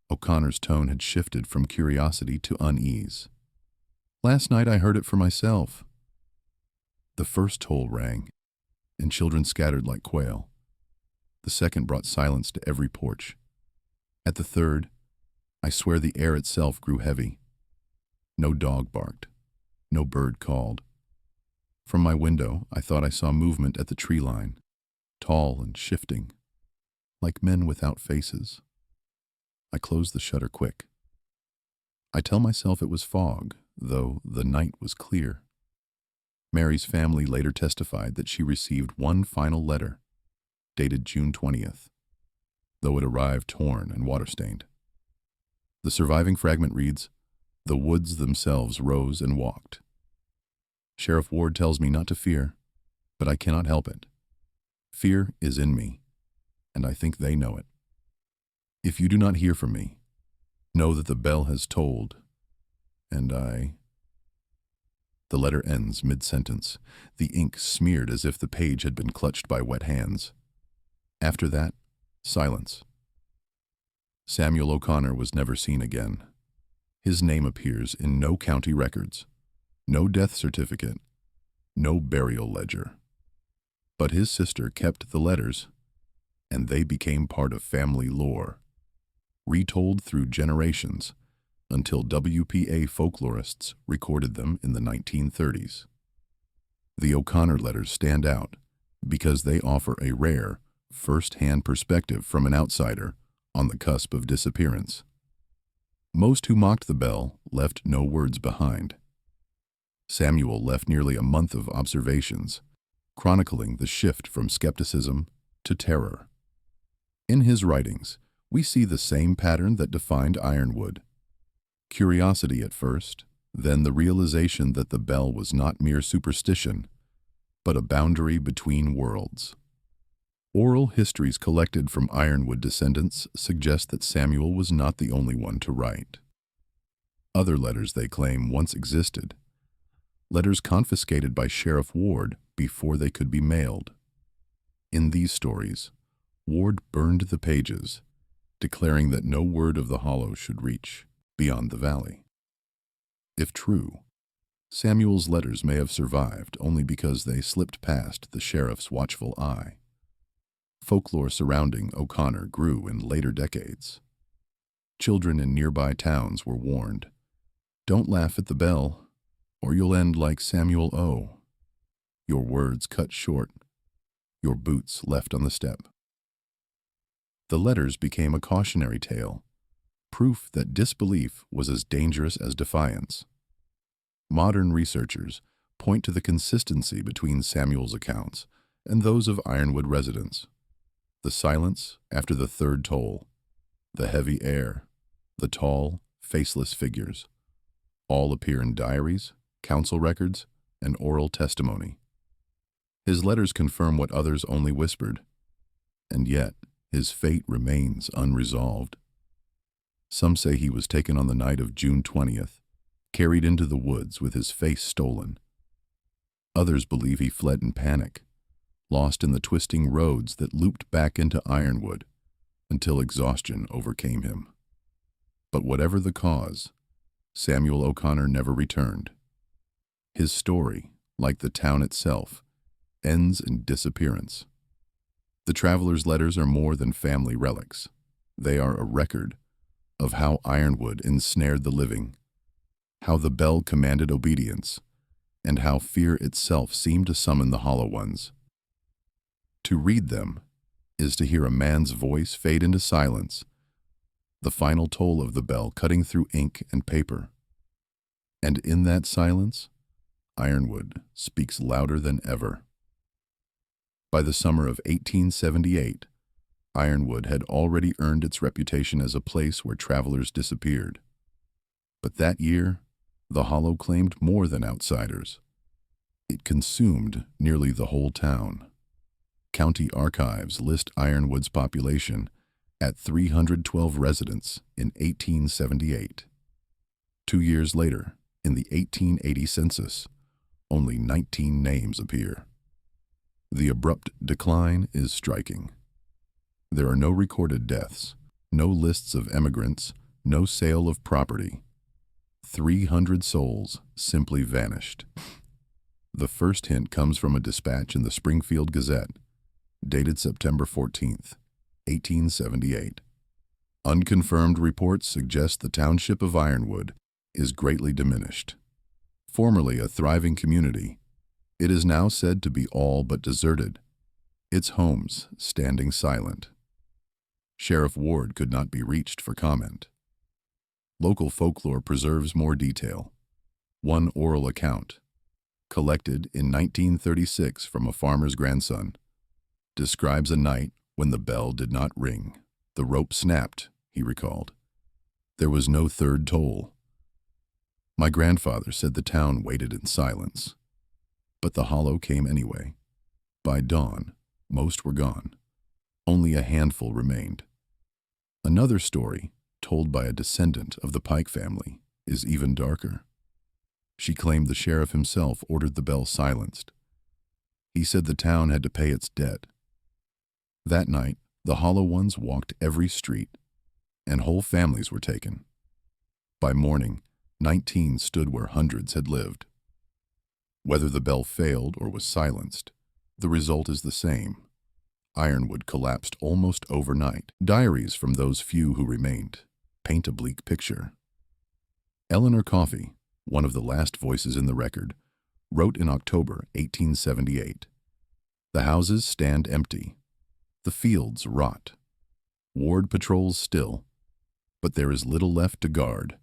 O'Connor's tone had shifted from curiosity to unease. Last night I heard it for myself. The first toll rang, and children scattered like quail. The second brought silence to every porch. At the 3rd, I swear the air itself grew heavy. No dog barked. No bird called. From my window, I thought I saw movement at the tree line, tall and shifting, like men without faces. I closed the shutter quick. I tell myself it was fog, though the night was clear. Mary's family later testified that she received one final letter, dated June 20th, though it arrived torn and water-stained. The surviving fragment reads, "The woods themselves rose and walked. Sheriff Ward tells me not to fear, but I cannot help it. Fear is in me, and I think they know it. If you do not hear from me, know that the bell has tolled, and I—" The letter ends mid-sentence, the ink smeared as if the page had been clutched by wet hands. After that, silence. Samuel O'Connor was never seen again. His name appears in no county records, no death certificate, no burial ledger. But his sister kept the letters, and they became part of family lore, retold through generations until WPA folklorists recorded them in the 1930s. The O'Connor letters stand out because they offer a rare, first-hand perspective from an outsider on the cusp of disappearance. Most who mocked the bell left no words behind. Samuel left nearly a month of observations, chronicling the shift from skepticism to terror. In his writings, we see the same pattern that defined Ironwood. Curiosity at first, then the realization that the bell was not mere superstition, but a boundary between worlds. Oral histories collected from Ironwood descendants suggest that Samuel was not the only one to write. Other letters, they claim, once existed. Letters confiscated by Sheriff Ward before they could be mailed. In these stories, Ward burned the pages, declaring that no word of the Hollow should reach beyond the valley. If true, Samuel's letters may have survived only because they slipped past the sheriff's watchful eye. Folklore surrounding O'Connor grew in later decades. Children in nearby towns were warned, "Don't laugh at the bell, or you'll end like Samuel O. Your words cut short, your boots left on the step." The letters became a cautionary tale, proof that disbelief was as dangerous as defiance. Modern researchers point to the consistency between Samuel's accounts and those of Ironwood residents. The silence after the third toll, the heavy air, the tall, faceless figures, all appear in diaries, council records, and oral testimony. His letters confirm what others only whispered, and yet his fate remains unresolved. Some say he was taken on the night of June 20th, carried into the woods with his face stolen. Others believe he fled in panic, lost in the twisting roads that looped back into Ironwood until exhaustion overcame him. But whatever the cause, Samuel O'Connor never returned. His story, like the town itself, ends in disappearance. The traveler's letters are more than family relics. They are a record of how Ironwood ensnared the living, how the bell commanded obedience, and how fear itself seemed to summon the Hollow Ones. To read them is to hear a man's voice fade into silence, the final toll of the bell cutting through ink and paper. And in that silence, Ironwood speaks louder than ever. By the summer of 1878, Ironwood had already earned its reputation as a place where travelers disappeared. But that year, the Hollow claimed more than outsiders. It consumed nearly the whole town. County archives list Ironwood's population at 312 residents in 1878. 2 years later, in the 1880 census, only 19 names appear. The abrupt decline is striking. There are no recorded deaths, no lists of emigrants, no sale of property. 300 souls simply vanished. The first hint comes from a dispatch in the Springfield Gazette, dated September 14th, 1878. Unconfirmed reports suggest the township of Ironwood is greatly diminished. Formerly a thriving community, it is now said to be all but deserted, its homes standing silent. Sheriff Ward could not be reached for comment. Local folklore preserves more detail. One oral account, collected in 1936 from a farmer's grandson, describes a night when the bell did not ring. The rope snapped, he recalled. There was no third toll. My grandfather said the town waited in silence. But the Hollow came anyway. By dawn, most were gone. Only a handful remained. Another story, told by a descendant of the Pike family, is even darker. She claimed the sheriff himself ordered the bell silenced. He said the town had to pay its debt. That night, the Hollow Ones walked every street, and whole families were taken. By morning, 19 stood where hundreds had lived. Whether the bell failed or was silenced, the result is the same. Ironwood collapsed almost overnight. Diaries from those few who remained paint a bleak picture. Eleanor Coffey, one of the last voices in the record, wrote in October 1878, "The houses stand empty. The fields rot. Ward patrols still, but there is little left to guard.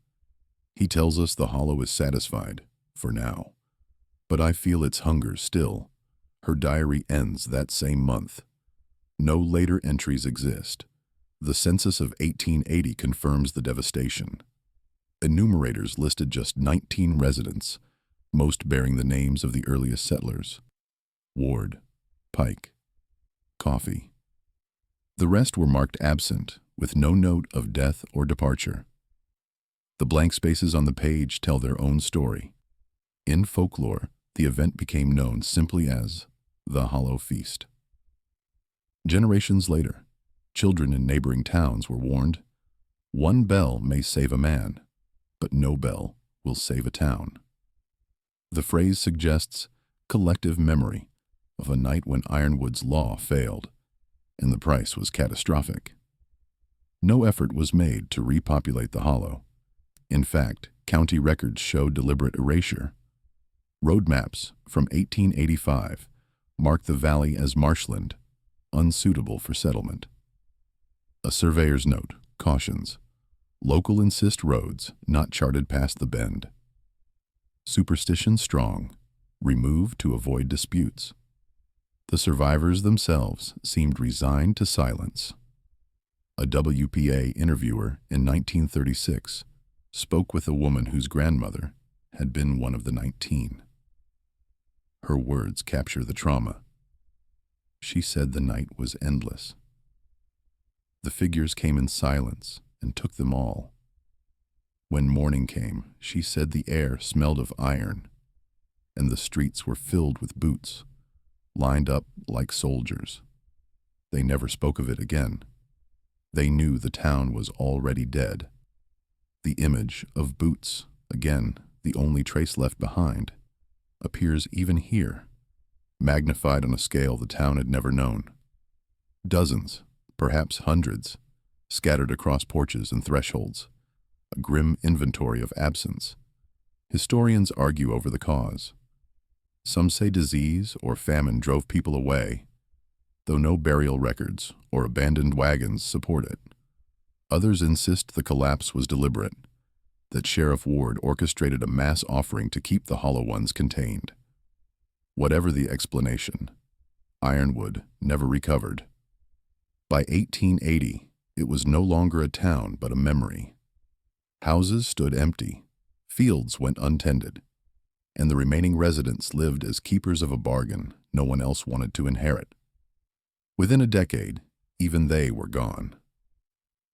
He tells us the Hollow is satisfied, for now. But I feel its hunger still." Her diary ends that same month. No later entries exist. The census of 1880 confirms the devastation. Enumerators listed just 19 residents, most bearing the names of the earliest settlers. Ward, Pike, Coffee. The rest were marked absent, with no note of death or departure. The blank spaces on the page tell their own story. In folklore, the event became known simply as the Hollow Feast. Generations later, children in neighboring towns were warned, one bell may save a man, but no bell will save a town. The phrase suggests collective memory of a night when Ironwood's law failed, and the price was catastrophic. No effort was made to repopulate the hollow. In fact, county records show deliberate erasure. Road maps from 1885 mark the valley as marshland, unsuitable for settlement. A surveyor's note cautions, local insist roads not charted past the bend. Superstition strong, removed to avoid disputes. The survivors themselves seemed resigned to silence. A WPA interviewer in 1936 spoke with a woman whose grandmother had been one of the 19. Her words capture the trauma. She said the night was endless. The figures came in silence and took them all. When morning came, she said the air smelled of iron, and the streets were filled with boots, lined up like soldiers. They never spoke of it again. They knew the town was already dead. The image of boots, again the only trace left behind, appears even here, magnified on a scale the town had never known. Dozens, perhaps hundreds, scattered across porches and thresholds, a grim inventory of absence. Historians argue over the cause. Some say disease or famine drove people away, though no burial records or abandoned wagons support it. Others insist the collapse was deliberate, that Sheriff Ward orchestrated a mass offering to keep the hollow ones contained. Whatever the explanation, Ironwood never recovered. By 1880, it was no longer a town but a memory. Houses stood empty, fields went untended, and the remaining residents lived as keepers of a bargain no one else wanted to inherit. Within a decade, even they were gone.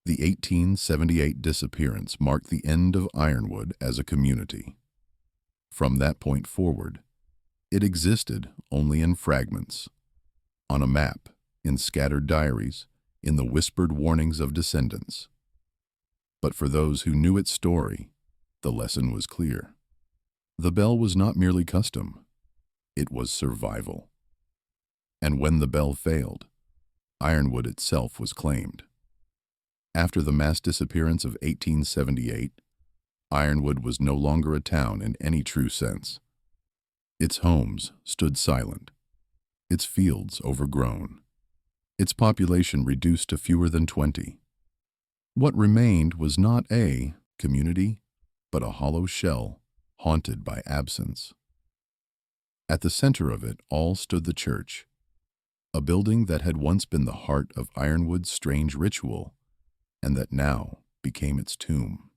The 1878 disappearance marked the end of Ironwood as a community. From that point forward, it existed only in fragments, on a map, in scattered diaries, in the whispered warnings of descendants. But for those who knew its story, the lesson was clear. The bell was not merely custom, it was survival. And when the bell failed, Ironwood itself was claimed. After the mass disappearance of 1878, Ironwood was no longer a town in any true sense. Its homes stood silent, its fields overgrown, its population reduced to fewer than 20. What remained was not a community, but a hollow shell haunted by absence. At the center of it all stood the church, a building that had once been the heart of Ironwood's strange ritual, and that now became its tomb.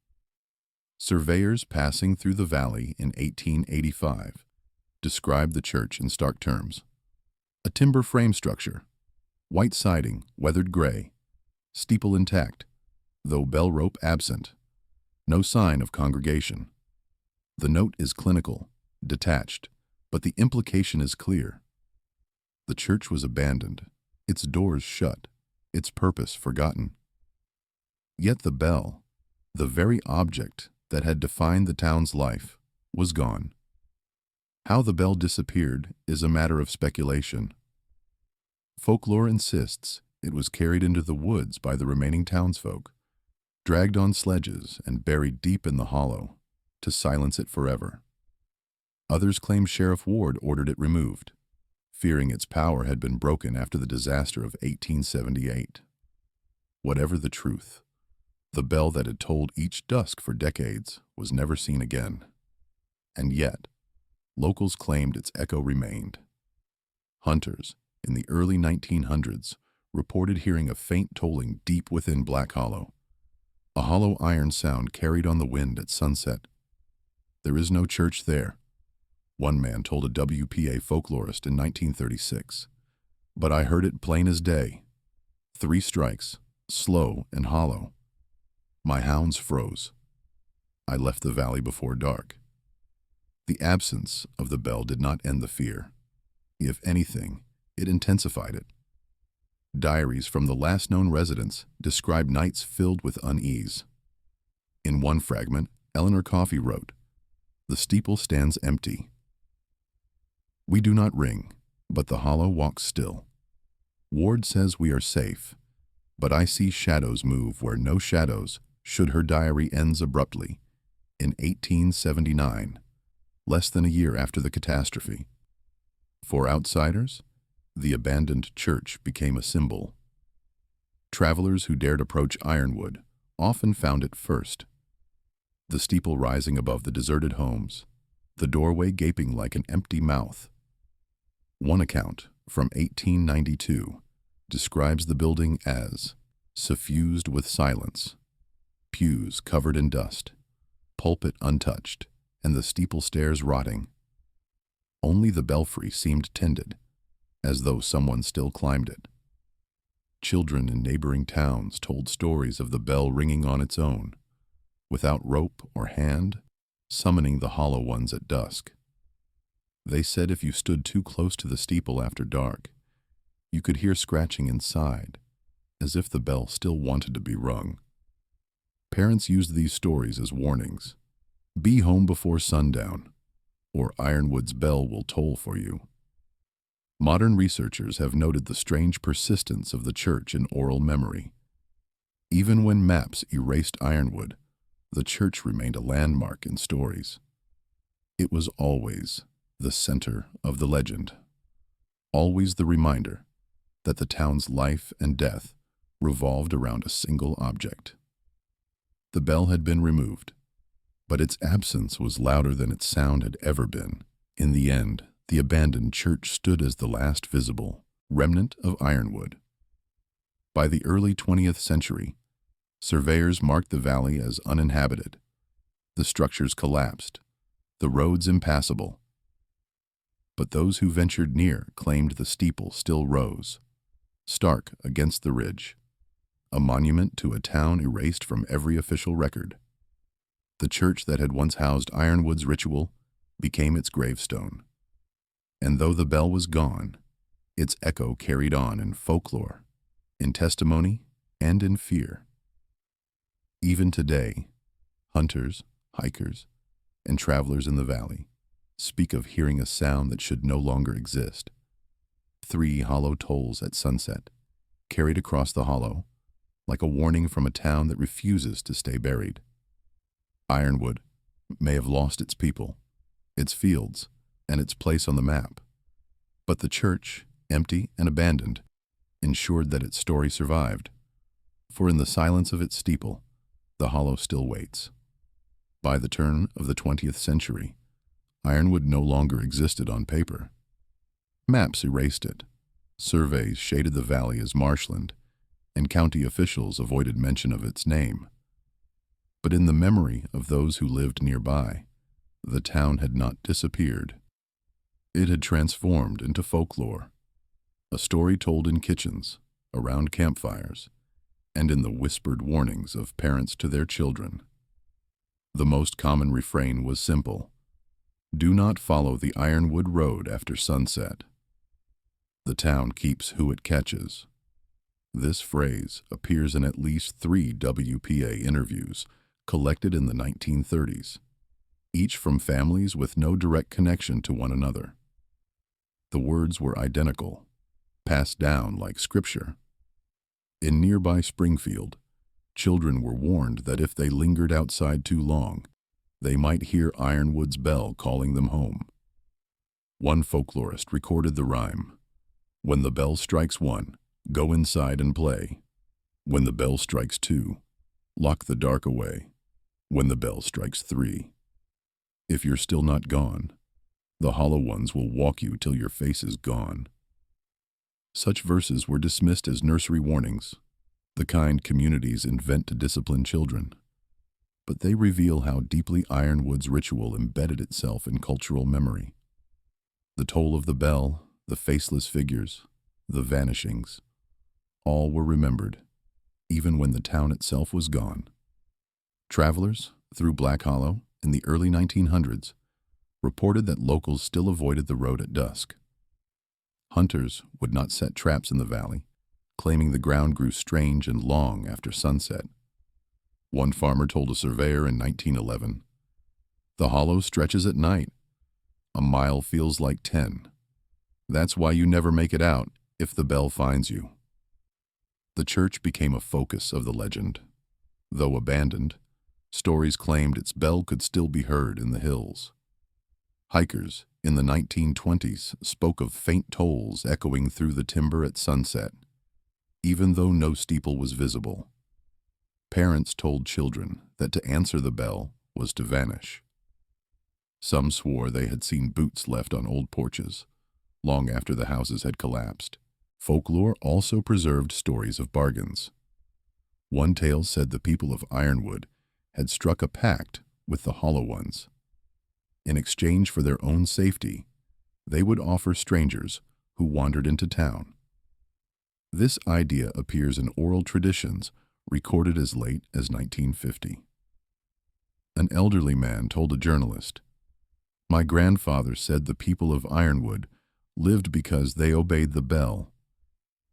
Surveyors passing through the valley in 1885 described the church in stark terms. A timber frame structure, white siding, weathered gray, steeple intact, though bell rope absent, no sign of congregation. The note is clinical, detached, but the implication is clear. The church was abandoned, its doors shut, its purpose forgotten. Yet the bell, the very object that had defined the town's life, was gone. How the bell disappeared is a matter of speculation. Folklore insists it was carried into the woods by the remaining townsfolk, dragged on sledges and buried deep in the hollow, to silence it forever. Others claim Sheriff Ward ordered it removed, fearing its power had been broken after the disaster of 1878. Whatever the truth, the bell that had tolled each dusk for decades was never seen again. And yet, locals claimed its echo remained. Hunters, in the early 1900s, reported hearing a faint tolling deep within Black Hollow, a hollow iron sound carried on the wind at sunset. There is no church there, One man told a WPA folklorist in 1936, "But I heard it plain as day. 3 strikes, slow and hollow. My hounds froze. I left the valley before dark." The absence of the bell did not end the fear. If anything, it intensified it. Diaries from the last known residents describe nights filled with unease. In one fragment, Eleanor Coffey wrote, "The steeple stands empty. We do not ring, but the hollow walks still. Ward says we are safe, but I see shadows move where no shadows should." Her diary ends abruptly in 1879, less than a year after the catastrophe. For outsiders, the abandoned church became a symbol. Travelers who dared approach Ironwood often found it first. The steeple rising above the deserted homes, the doorway gaping like an empty mouth. One account, from 1892, describes the building as suffused with silence, pews covered in dust, pulpit untouched, and the steeple stairs rotting. Only the belfry seemed tended, as though someone still climbed it. Children in neighboring towns told stories of the bell ringing on its own, without rope or hand, summoning the hollow ones at dusk. They said if you stood too close to the steeple after dark, you could hear scratching inside, as if the bell still wanted to be rung. Parents used these stories as warnings. Be home before sundown, or Ironwood's bell will toll for you. Modern researchers have noted the strange persistence of the church in oral memory. Even when maps erased Ironwood, the church remained a landmark in stories. It was always the center of the legend, always the reminder that the town's life and death revolved around a single object. The bell had been removed, but its absence was louder than its sound had ever been. In the end, the abandoned church stood as the last visible remnant of Ironwood. By the early 20th century, surveyors marked the valley as uninhabited. The structures collapsed, the roads impassable. But those who ventured near claimed the steeple still rose, stark against the ridge, a monument to a town erased from every official record. The church that had once housed Ironwood's ritual became its gravestone. And though the bell was gone, its echo carried on in folklore, in testimony, and in fear. Even today, hunters, hikers, and travelers in the valley speak of hearing a sound that should no longer exist. 3 hollow tolls at sunset, carried across the hollow, like a warning from a town that refuses to stay buried. Ironwood may have lost its people, its fields, and its place on the map, but the church, empty and abandoned, ensured that its story survived. For in the silence of its steeple, the hollow still waits. By the turn of the 20th century, Ironwood no longer existed on paper. Maps erased it, surveys shaded the valley as marshland, and county officials avoided mention of its name. But in the memory of those who lived nearby, the town had not disappeared. It had transformed into folklore, a story told in kitchens, around campfires, and in the whispered warnings of parents to their children. The most common refrain was simple: do not follow the Ironwood Road after sunset. The town keeps who it catches. This phrase appears in at least 3 WPA interviews collected in the 1930s, each from families with no direct connection to one another. The words were identical, passed down like scripture. In nearby Springfield, children were warned that if they lingered outside too long, they might hear Ironwood's bell calling them home. One folklorist recorded the rhyme: when the bell strikes 1, go inside and play. When the bell strikes 2, lock the dark away. When the bell strikes 3, if you're still not gone, the hollow ones will walk you till your face is gone. Such verses were dismissed as nursery warnings, the kind communities invent to discipline children. But they reveal how deeply Ironwood's ritual embedded itself in cultural memory. The toll of the bell, the faceless figures, the vanishings, all were remembered, even when the town itself was gone. Travelers through Black Hollow in the early 1900s reported that locals still avoided the road at dusk. Hunters would not set traps in the valley, claiming the ground grew strange and long after sunset. One farmer told a surveyor in 1911, "The hollow stretches at night. A mile feels like 10. That's why you never make it out if the bell finds you." The church became a focus of the legend. Though abandoned, stories claimed its bell could still be heard in the hills. Hikers in the 1920s spoke of faint tolls echoing through the timber at sunset, even though no steeple was visible. Parents told children that to answer the bell was to vanish. Some swore they had seen boots left on old porches, long after the houses had collapsed. Folklore also preserved stories of bargains. One tale said the people of Ironwood had struck a pact with the Hollow Ones. In exchange for their own safety, they would offer strangers who wandered into town. This idea appears in oral traditions recorded as late as 1950. An elderly man told a journalist, "My grandfather said the people of Ironwood lived because they obeyed the bell.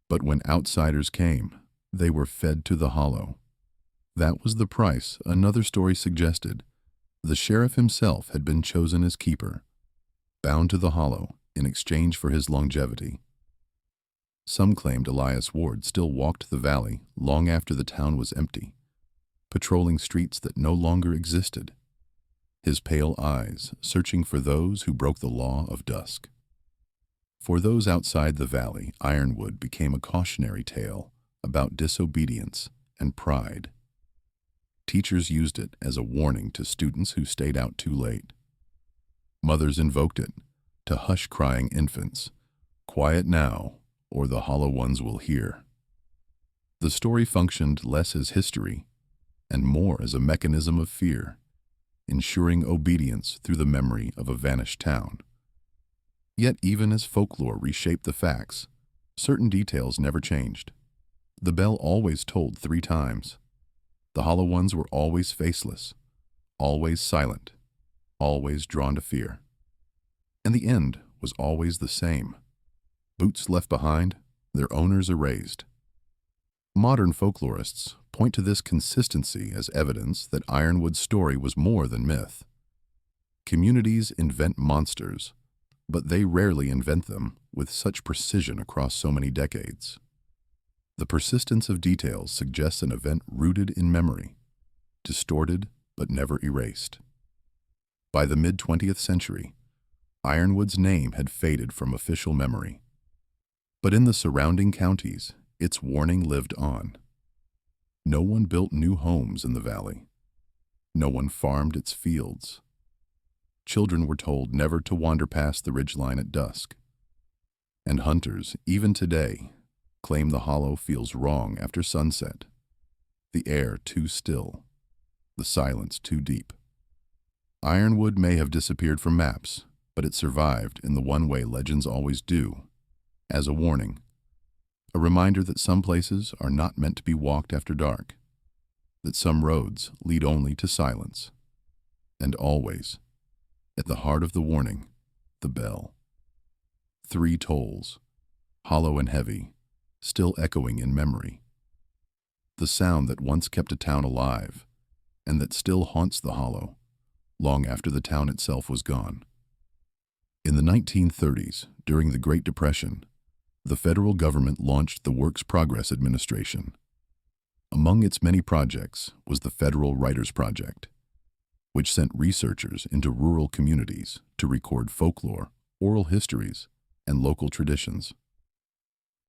But when outsiders came, they were fed to the hollow. That was the price," another story suggested. The sheriff himself had been chosen as keeper, bound to the hollow in exchange for his longevity. Some claimed Elias Ward still walked the valley long after the town was empty, patrolling streets that no longer existed, his pale eyes searching for those who broke the law of dusk. For those outside the valley, Ironwood became a cautionary tale about disobedience and pride. Teachers used it as a warning to students who stayed out too late. Mothers invoked it to hush crying infants, "Quiet now, or the Hollow Ones will hear." The story functioned less as history and more as a mechanism of fear, ensuring obedience through the memory of a vanished town. Yet even as folklore reshaped the facts, certain details never changed. The bell always tolled 3 times. The Hollow Ones were always faceless, always silent, always drawn to fear. And the end was always the same. Boots left behind, their owners erased. Modern folklorists point to this consistency as evidence that Ironwood's story was more than myth. Communities invent monsters, but they rarely invent them with such precision across so many decades. The persistence of details suggests an event rooted in memory, distorted but never erased. By the mid-20th century, Ironwood's name had faded from official memory. But in the surrounding counties, its warning lived on. No one built new homes in the valley. No one farmed its fields. Children were told never to wander past the ridgeline at dusk. And hunters, even today, claim the hollow feels wrong after sunset. The air too still, the silence too deep. Ironwood may have disappeared from maps, but it survived in the one way legends always do, as a warning. A reminder that some places are not meant to be walked after dark, that some roads lead only to silence, and always, at the heart of the warning, the bell. 3 tolls, hollow and heavy, still echoing in memory. The sound that once kept a town alive, and that still haunts the hollow, long after the town itself was gone. In the 1930s, during the Great Depression, the federal government launched the Works Progress Administration. Among its many projects was the Federal Writers Project, which sent researchers into rural communities to record folklore, oral histories, and local traditions.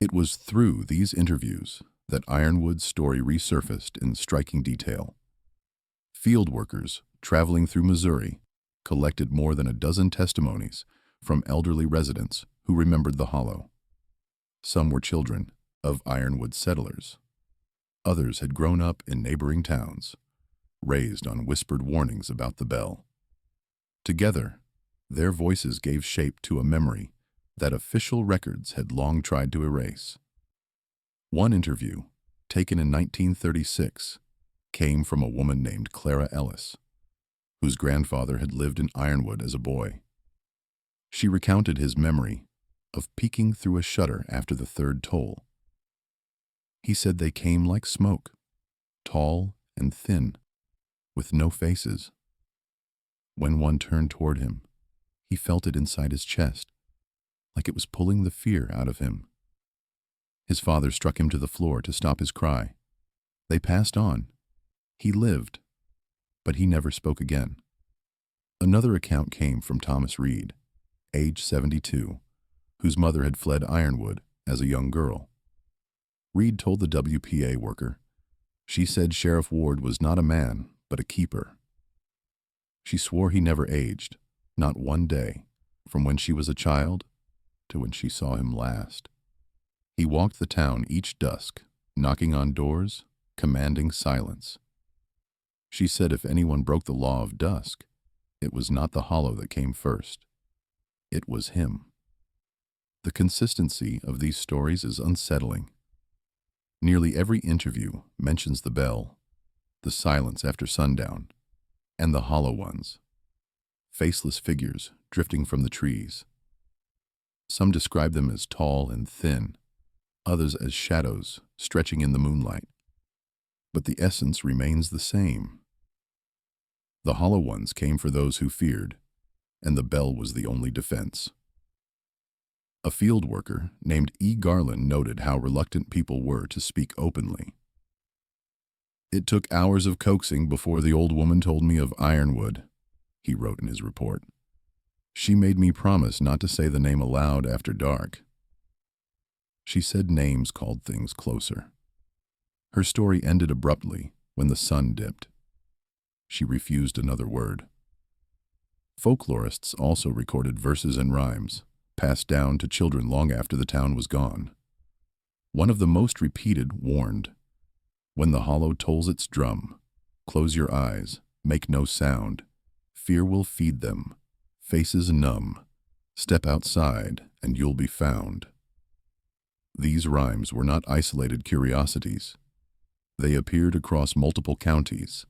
It was through these interviews that Ironwood's story resurfaced in striking detail. Field workers traveling through Missouri collected more than a dozen testimonies from elderly residents who remembered the hollow. Some were children of Ironwood settlers. Others had grown up in neighboring towns, raised on whispered warnings about the bell. Together, Their voices gave shape to a memory that official records had long tried to erase. One interview, taken in 1936, came from a woman named Clara Ellis, whose grandfather had lived in Ironwood as a boy. She recounted his memory of peeking through a shutter after the third toll. He said they came like smoke, tall and thin, with no faces. When one turned toward him, he felt it inside his chest, like it was pulling the fear out of him. His father struck him to the floor to stop his cry. They passed on. He lived, but he never spoke again. Another account came from Thomas Reed, age 72, whose mother had fled Ironwood as a young girl. Reed told the WPA worker, she said Sheriff Ward was not a man, but a keeper. She swore he never aged, not one day, from when she was a child to when she saw him last. He walked the town each dusk, knocking on doors, commanding silence. She said if anyone broke the law of dusk, it was not the hollow that came first. It was him. The consistency of these stories is unsettling. Nearly every interview mentions the bell, the silence after sundown, and the hollow ones, faceless figures drifting from the trees. Some describe them as tall and thin, others as shadows stretching in the moonlight. But the essence remains the same. The hollow ones came for those who feared, and the bell was the only defense. A field worker named E. Garland noted how reluctant people were to speak openly. It took hours of coaxing before the old woman told me of Ironwood, he wrote in his report. She made me promise not to say the name aloud after dark. She said names called things closer. Her story ended abruptly when the sun dipped. She refused another word. Folklorists also recorded verses and rhymes, passed down to children long after the town was gone. One of the most repeated warned, "When the hollow tolls its drum, close your eyes, make no sound. Fear will feed them, faces numb. Step outside and you'll be found." These rhymes were not isolated curiosities. They appeared across multiple counties,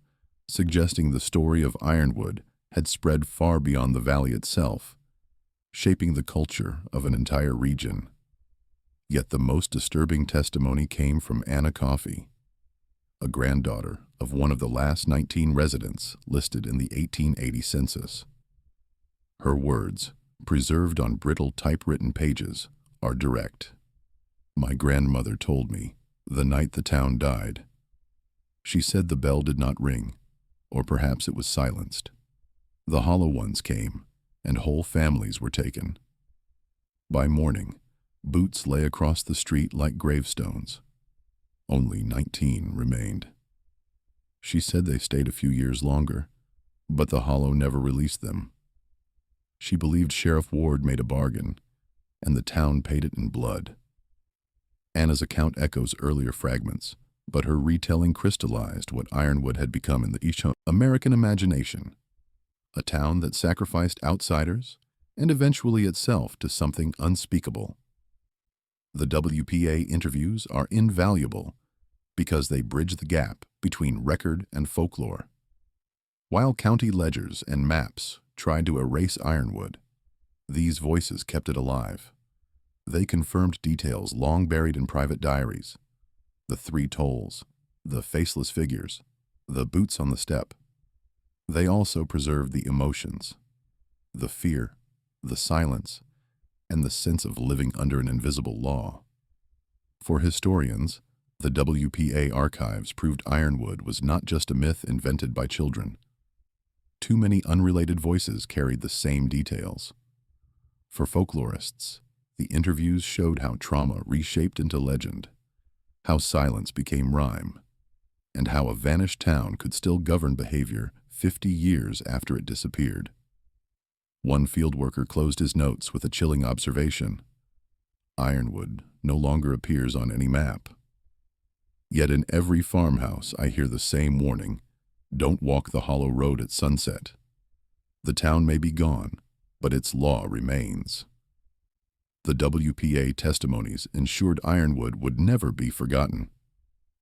suggesting the story of Ironwood had spread far beyond the valley itself, shaping the culture of an entire region. Yet the most disturbing testimony came from Anna Coffey, a granddaughter of one of the last 19 residents listed in the 1880 census. Her words, preserved on brittle typewritten pages, are direct. My grandmother told me, the night the town died. She said the bell did not ring, or perhaps it was silenced. The hollow ones came, and whole families were taken. By morning, boots lay across the street like gravestones. Only 19 remained. She said they stayed a few years longer, but the hollow never released them. She believed Sheriff Ward made a bargain, and the town paid it in blood. Anna's account echoes earlier fragments, but her retelling crystallized what Ironwood had become in the American imagination, a town that sacrificed outsiders and eventually itself to something unspeakable. The WPA interviews are invaluable because they bridge the gap between record and folklore. While county ledgers and maps tried to erase Ironwood, these voices kept it alive. They confirmed details long buried in private diaries: the 3 tolls, the faceless figures, the boots on the step. They also preserved the emotions, the fear, the silence, and the sense of living under an invisible law. For historians, the WPA archives proved Ironwood was not just a myth invented by children. Too many unrelated voices carried the same details. For folklorists, the interviews showed how trauma reshaped into legend, how silence became rhyme, and how a vanished town could still govern behavior 50 years after it disappeared. One field worker closed his notes with a chilling observation: Ironwood no longer appears on any map. Yet in every farmhouse I hear the same warning: don't walk the hollow road at sunset. The town may be gone, but its law remains. The WPA testimonies ensured Ironwood would never be forgotten.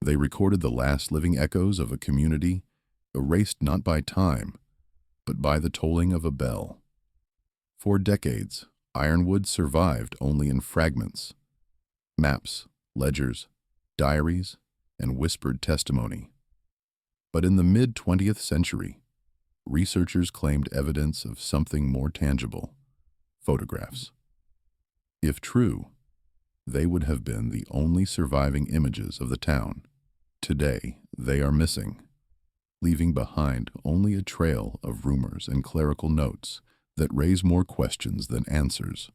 They recorded the last living echoes of a community erased not by time, but by the tolling of a bell. For decades, Ironwood survived only in fragments: maps, ledgers, diaries, and whispered testimony. But in the mid-20th century, researchers claimed evidence of something more tangible: photographs. If true, they would have been the only surviving images of the town. Today, they are missing, leaving behind only a trail of rumors and clerical notes that raise more questions than answers.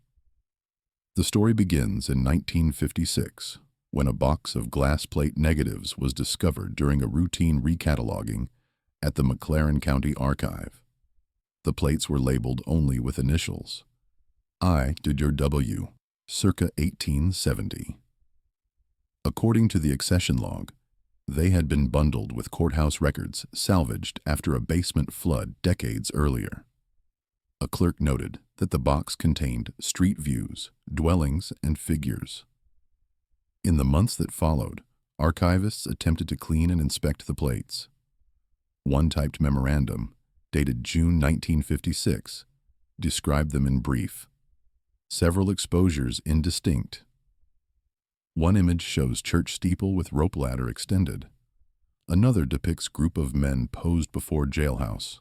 The story begins in 1956, when a box of glass plate negatives was discovered during a routine recataloguing at the McLaren County Archive. The plates were labeled only with initials: I did your W, circa 1870. According to the accession log, they had been bundled with courthouse records salvaged after a basement flood decades earlier. A clerk noted that the box contained street views, dwellings, and figures. In the months that followed, archivists attempted to clean and inspect the plates. One typed memorandum, dated June 1956, described them in brief: several exposures indistinct. One image shows church steeple with rope ladder extended. Another depicts group of men posed before jailhouse.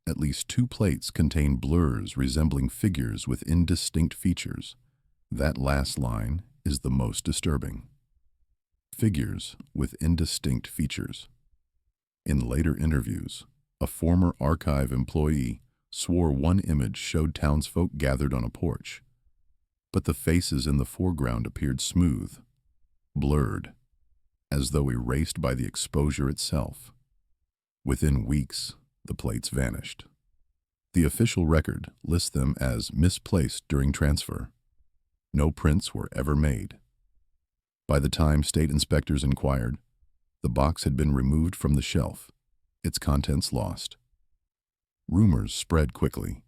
At least 2 plates contain blurs resembling figures with indistinct features. That last line is the most disturbing: figures with indistinct features. In later interviews, a former archive employee swore one image showed townsfolk gathered on a porch, but the faces in the foreground appeared smooth, blurred, as though erased by the exposure itself. Within weeks, the plates vanished. The official record lists them as misplaced during transfer. No prints were ever made. By the time state inspectors inquired, the box had been removed from the shelf, its contents lost. Rumors spread quickly.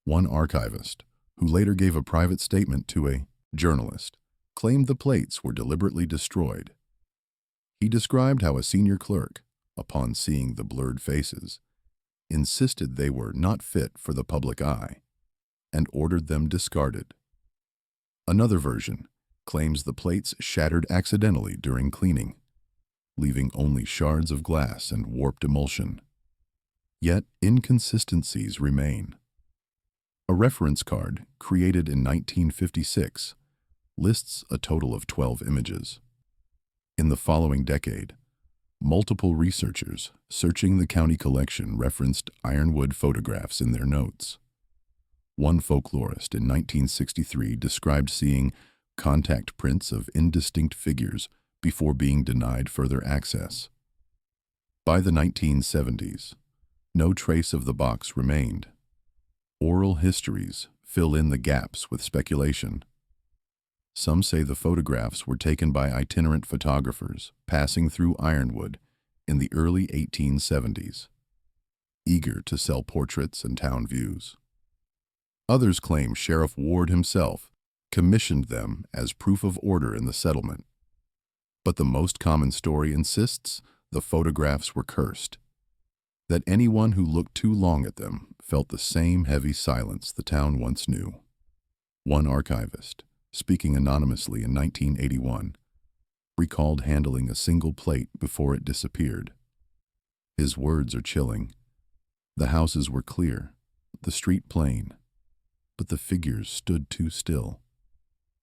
One archivist, who later gave a private statement to a journalist, claimed the plates were deliberately destroyed. He described how a senior clerk, upon seeing the blurred faces, insisted they were not fit for the public eye, and ordered them discarded. Another version claims the plates shattered accidentally during cleaning, leaving only shards of glass and warped emulsion. Yet inconsistencies remain. A reference card, created in 1956, lists a total of 12 images. In the following decade, multiple researchers searching the county collection referenced Ironwood photographs in their notes. One folklorist in 1963 described seeing contact prints of indistinct figures before being denied further access. By the 1970s, no trace of the box remained. Oral histories fill in the gaps with speculation. Some say the photographs were taken by itinerant photographers passing through Ironwood in the early 1870s, eager to sell portraits and town views. Others claim Sheriff Ward himself commissioned them as proof of order in the settlement. But the most common story insists the photographs were cursed, that anyone who looked too long at them felt the same heavy silence the town once knew. One archivist, speaking anonymously in 1981, recalled handling a single plate before it disappeared. His words are chilling. The houses were clear, the street plain, but the figures stood too still.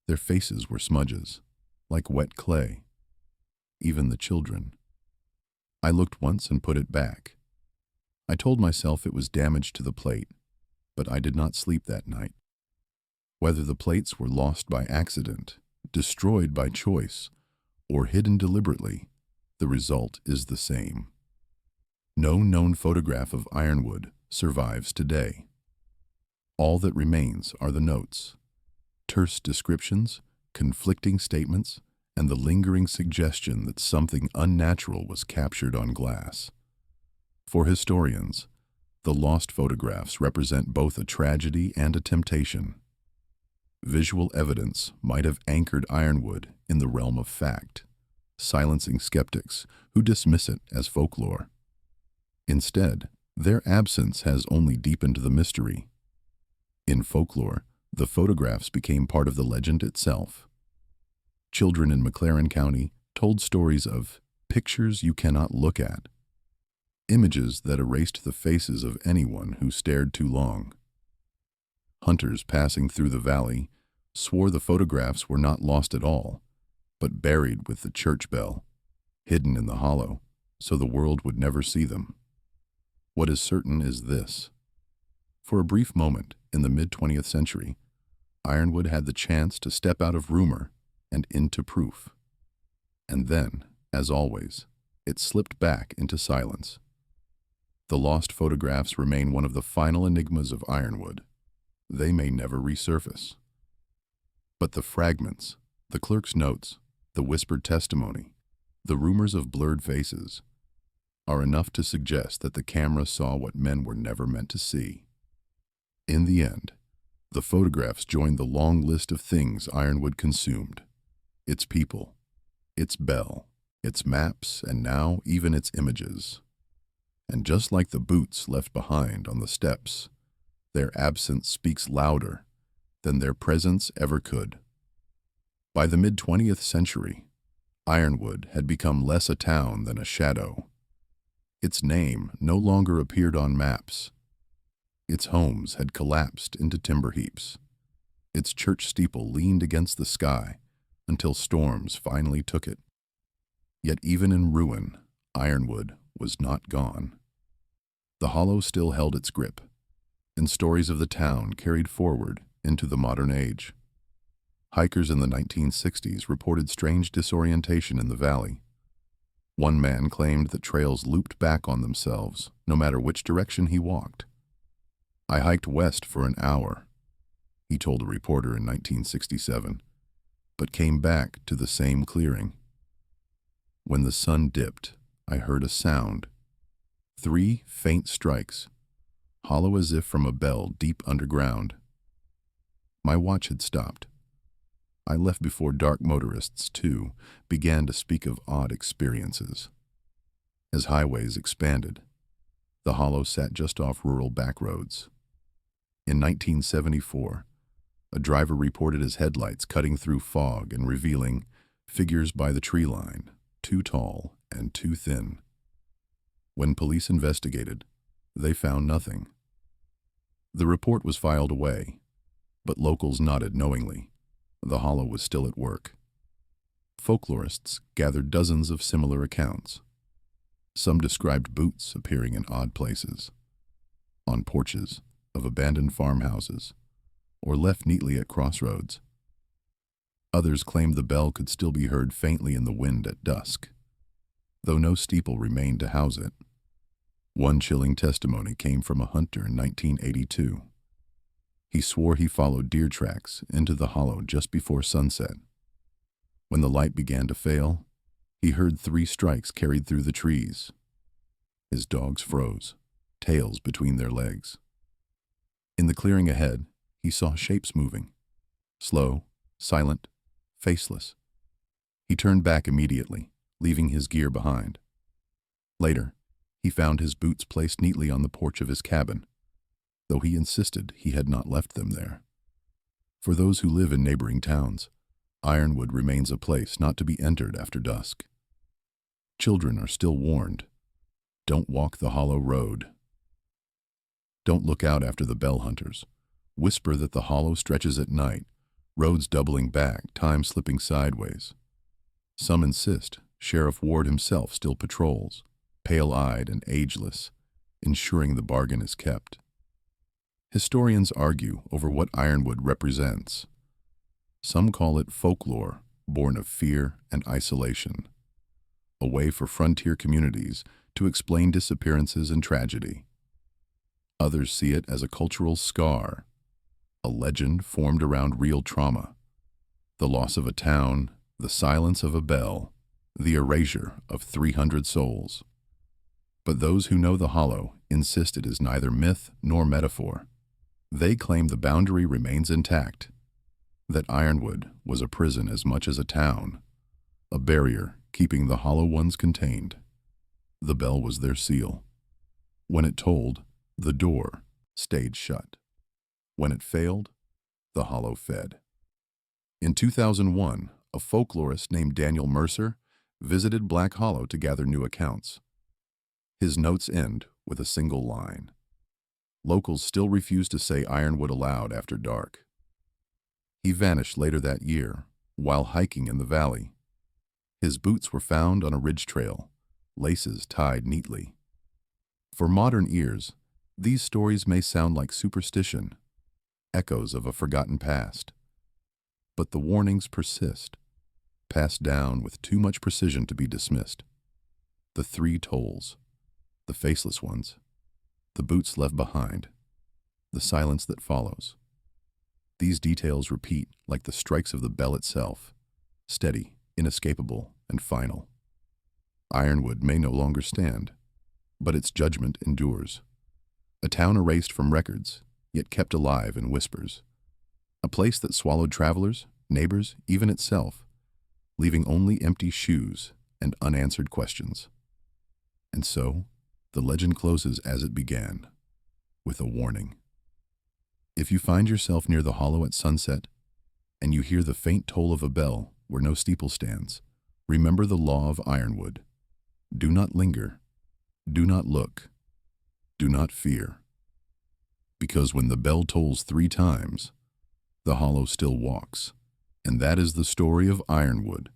Their faces were smudges, like wet clay. Even the children. I looked once and put it back. I told myself it was damage to the plate, but I did not sleep that night. Whether the plates were lost by accident, destroyed by choice, or hidden deliberately, the result is the same. No known photograph of Ironwood survives today. All that remains are the notes, terse descriptions, conflicting statements, and the lingering suggestion that something unnatural was captured on glass. For historians, The lost photographs represent both a tragedy and a temptation. Visual evidence might have anchored Ironwood in the realm of fact, silencing skeptics who dismiss it as folklore. Instead, their absence has only deepened the mystery. In folklore, the photographs became part of the legend itself. Children in McLaren County told stories of pictures you cannot look at, images that erased the faces of anyone who stared too long. Hunters passing through the valley swore the photographs were not lost at all, but buried with the church bell, hidden in the hollow, so the world would never see them. What is certain is this. For a brief moment in the mid-20th century, Ironwood had the chance to step out of rumor and into proof. And then, as always, it slipped back into silence. The lost photographs remain one of the final enigmas of Ironwood. They may never resurface. But the fragments, the clerk's notes, the whispered testimony, the rumors of blurred faces, are enough to suggest that the camera saw what men were never meant to see. In the end, the photographs joined the long list of things Ironwood consumed. Its people, its bell, its maps, and now even its images. And just like the boots left behind on the steps, their absence speaks louder than their presence ever could. By the mid-20th century, Ironwood had become less a town than a shadow. Its name no longer appeared on maps. Its homes had collapsed into timber heaps. Its church steeple leaned against the sky until storms finally took it. Yet even in ruin, Ironwood was not gone. The hollow still held its grip, and stories of the town carried forward into the modern age. Hikers in the 1960s reported strange disorientation in the valley. One man claimed that trails looped back on themselves, no matter which direction he walked. "I hiked west for an hour," he told a reporter in 1967, but came back to the same clearing. "When the sun dipped, I heard a sound. 3 faint strikes, hollow as if from a bell deep underground. My watch had stopped. I left before dark. Motorists, too, began to speak of odd experiences. As highways expanded, the hollow sat just off rural backroads. In 1974, a driver reported his headlights cutting through fog and revealing figures by the tree line, too tall and too thin. When police investigated, they found nothing. The report was filed away, but locals nodded knowingly. The hollow was still at work. Folklorists gathered dozens of similar accounts. Some described boots appearing in odd places, on porches of abandoned farmhouses, or left neatly at crossroads. Others claimed the bell could still be heard faintly in the wind at dusk, though no steeple remained to house it. One chilling testimony came from a hunter in 1982. He swore he followed deer tracks into the hollow just before sunset. When the light began to fail, he heard 3 strikes carried through the trees. His dogs froze, tails between their legs. In the clearing ahead, he saw shapes moving, slow, silent, faceless. He turned back immediately, leaving his gear behind. Later, he found his boots placed neatly on the porch of his cabin, though he insisted he had not left them there. For those who live in neighboring towns, Ironwood remains a place not to be entered after dusk. Children are still warned. Don't walk the hollow road. Don't look out after the bell hunters. Whisper that the hollow stretches at night, roads doubling back, time slipping sideways. Some insist Sheriff Ward himself still patrols, pale-eyed and ageless, ensuring the bargain is kept. Historians argue over what Ironwood represents. Some call it folklore, born of fear and isolation, a way for frontier communities to explain disappearances and tragedy. Others see it as a cultural scar, a legend formed around real trauma, the loss of a town, the silence of a bell, the erasure of 300 souls. But those who know the hollow insist it is neither myth nor metaphor. They claim the boundary remains intact, that Ironwood was a prison as much as a town, a barrier keeping the hollow ones contained. The bell was their seal. When it tolled, the door stayed shut. When it failed, the hollow fed. In 2001, a folklorist named Daniel Mercer visited Black Hollow to gather new accounts. His notes end with a single line. Locals still refuse to say Ironwood aloud after dark. He vanished later that year while hiking in the valley. His boots were found on a ridge trail, laces tied neatly. For modern ears, these stories may sound like superstition, echoes of a forgotten past. But the warnings persist, passed down with too much precision to be dismissed. The three tolls, the faceless ones, the boots left behind, the silence that follows. These details repeat like the strikes of the bell itself, steady, inescapable, and final. Ironwood may no longer stand, but its judgment endures. A town erased from records, yet kept alive in whispers. A place that swallowed travelers, neighbors, even itself, leaving only empty shoes and unanswered questions. And so, the legend closes as it began, with a warning. If you find yourself near the hollow at sunset, and you hear the faint toll of a bell where no steeple stands, remember the law of Ironwood. Do not linger. Do not look. Do not fear. Because when the bell tolls 3 times, the hollow still walks. And that is the story of Ironwood,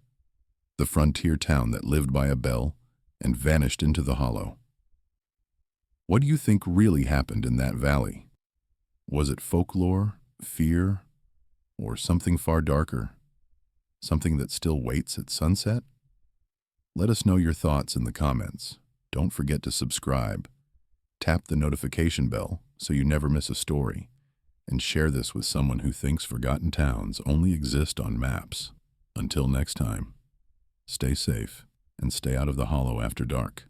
the frontier town that lived by a bell and vanished into the hollow. What do you think really happened in that valley? Was it folklore, fear, or something far darker? Something that still waits at sunset? Let us know your thoughts in the comments. Don't forget to subscribe. Tap the notification bell so you never miss a story. And share this with someone who thinks forgotten towns only exist on maps. Until next time, stay safe and stay out of the hollow after dark.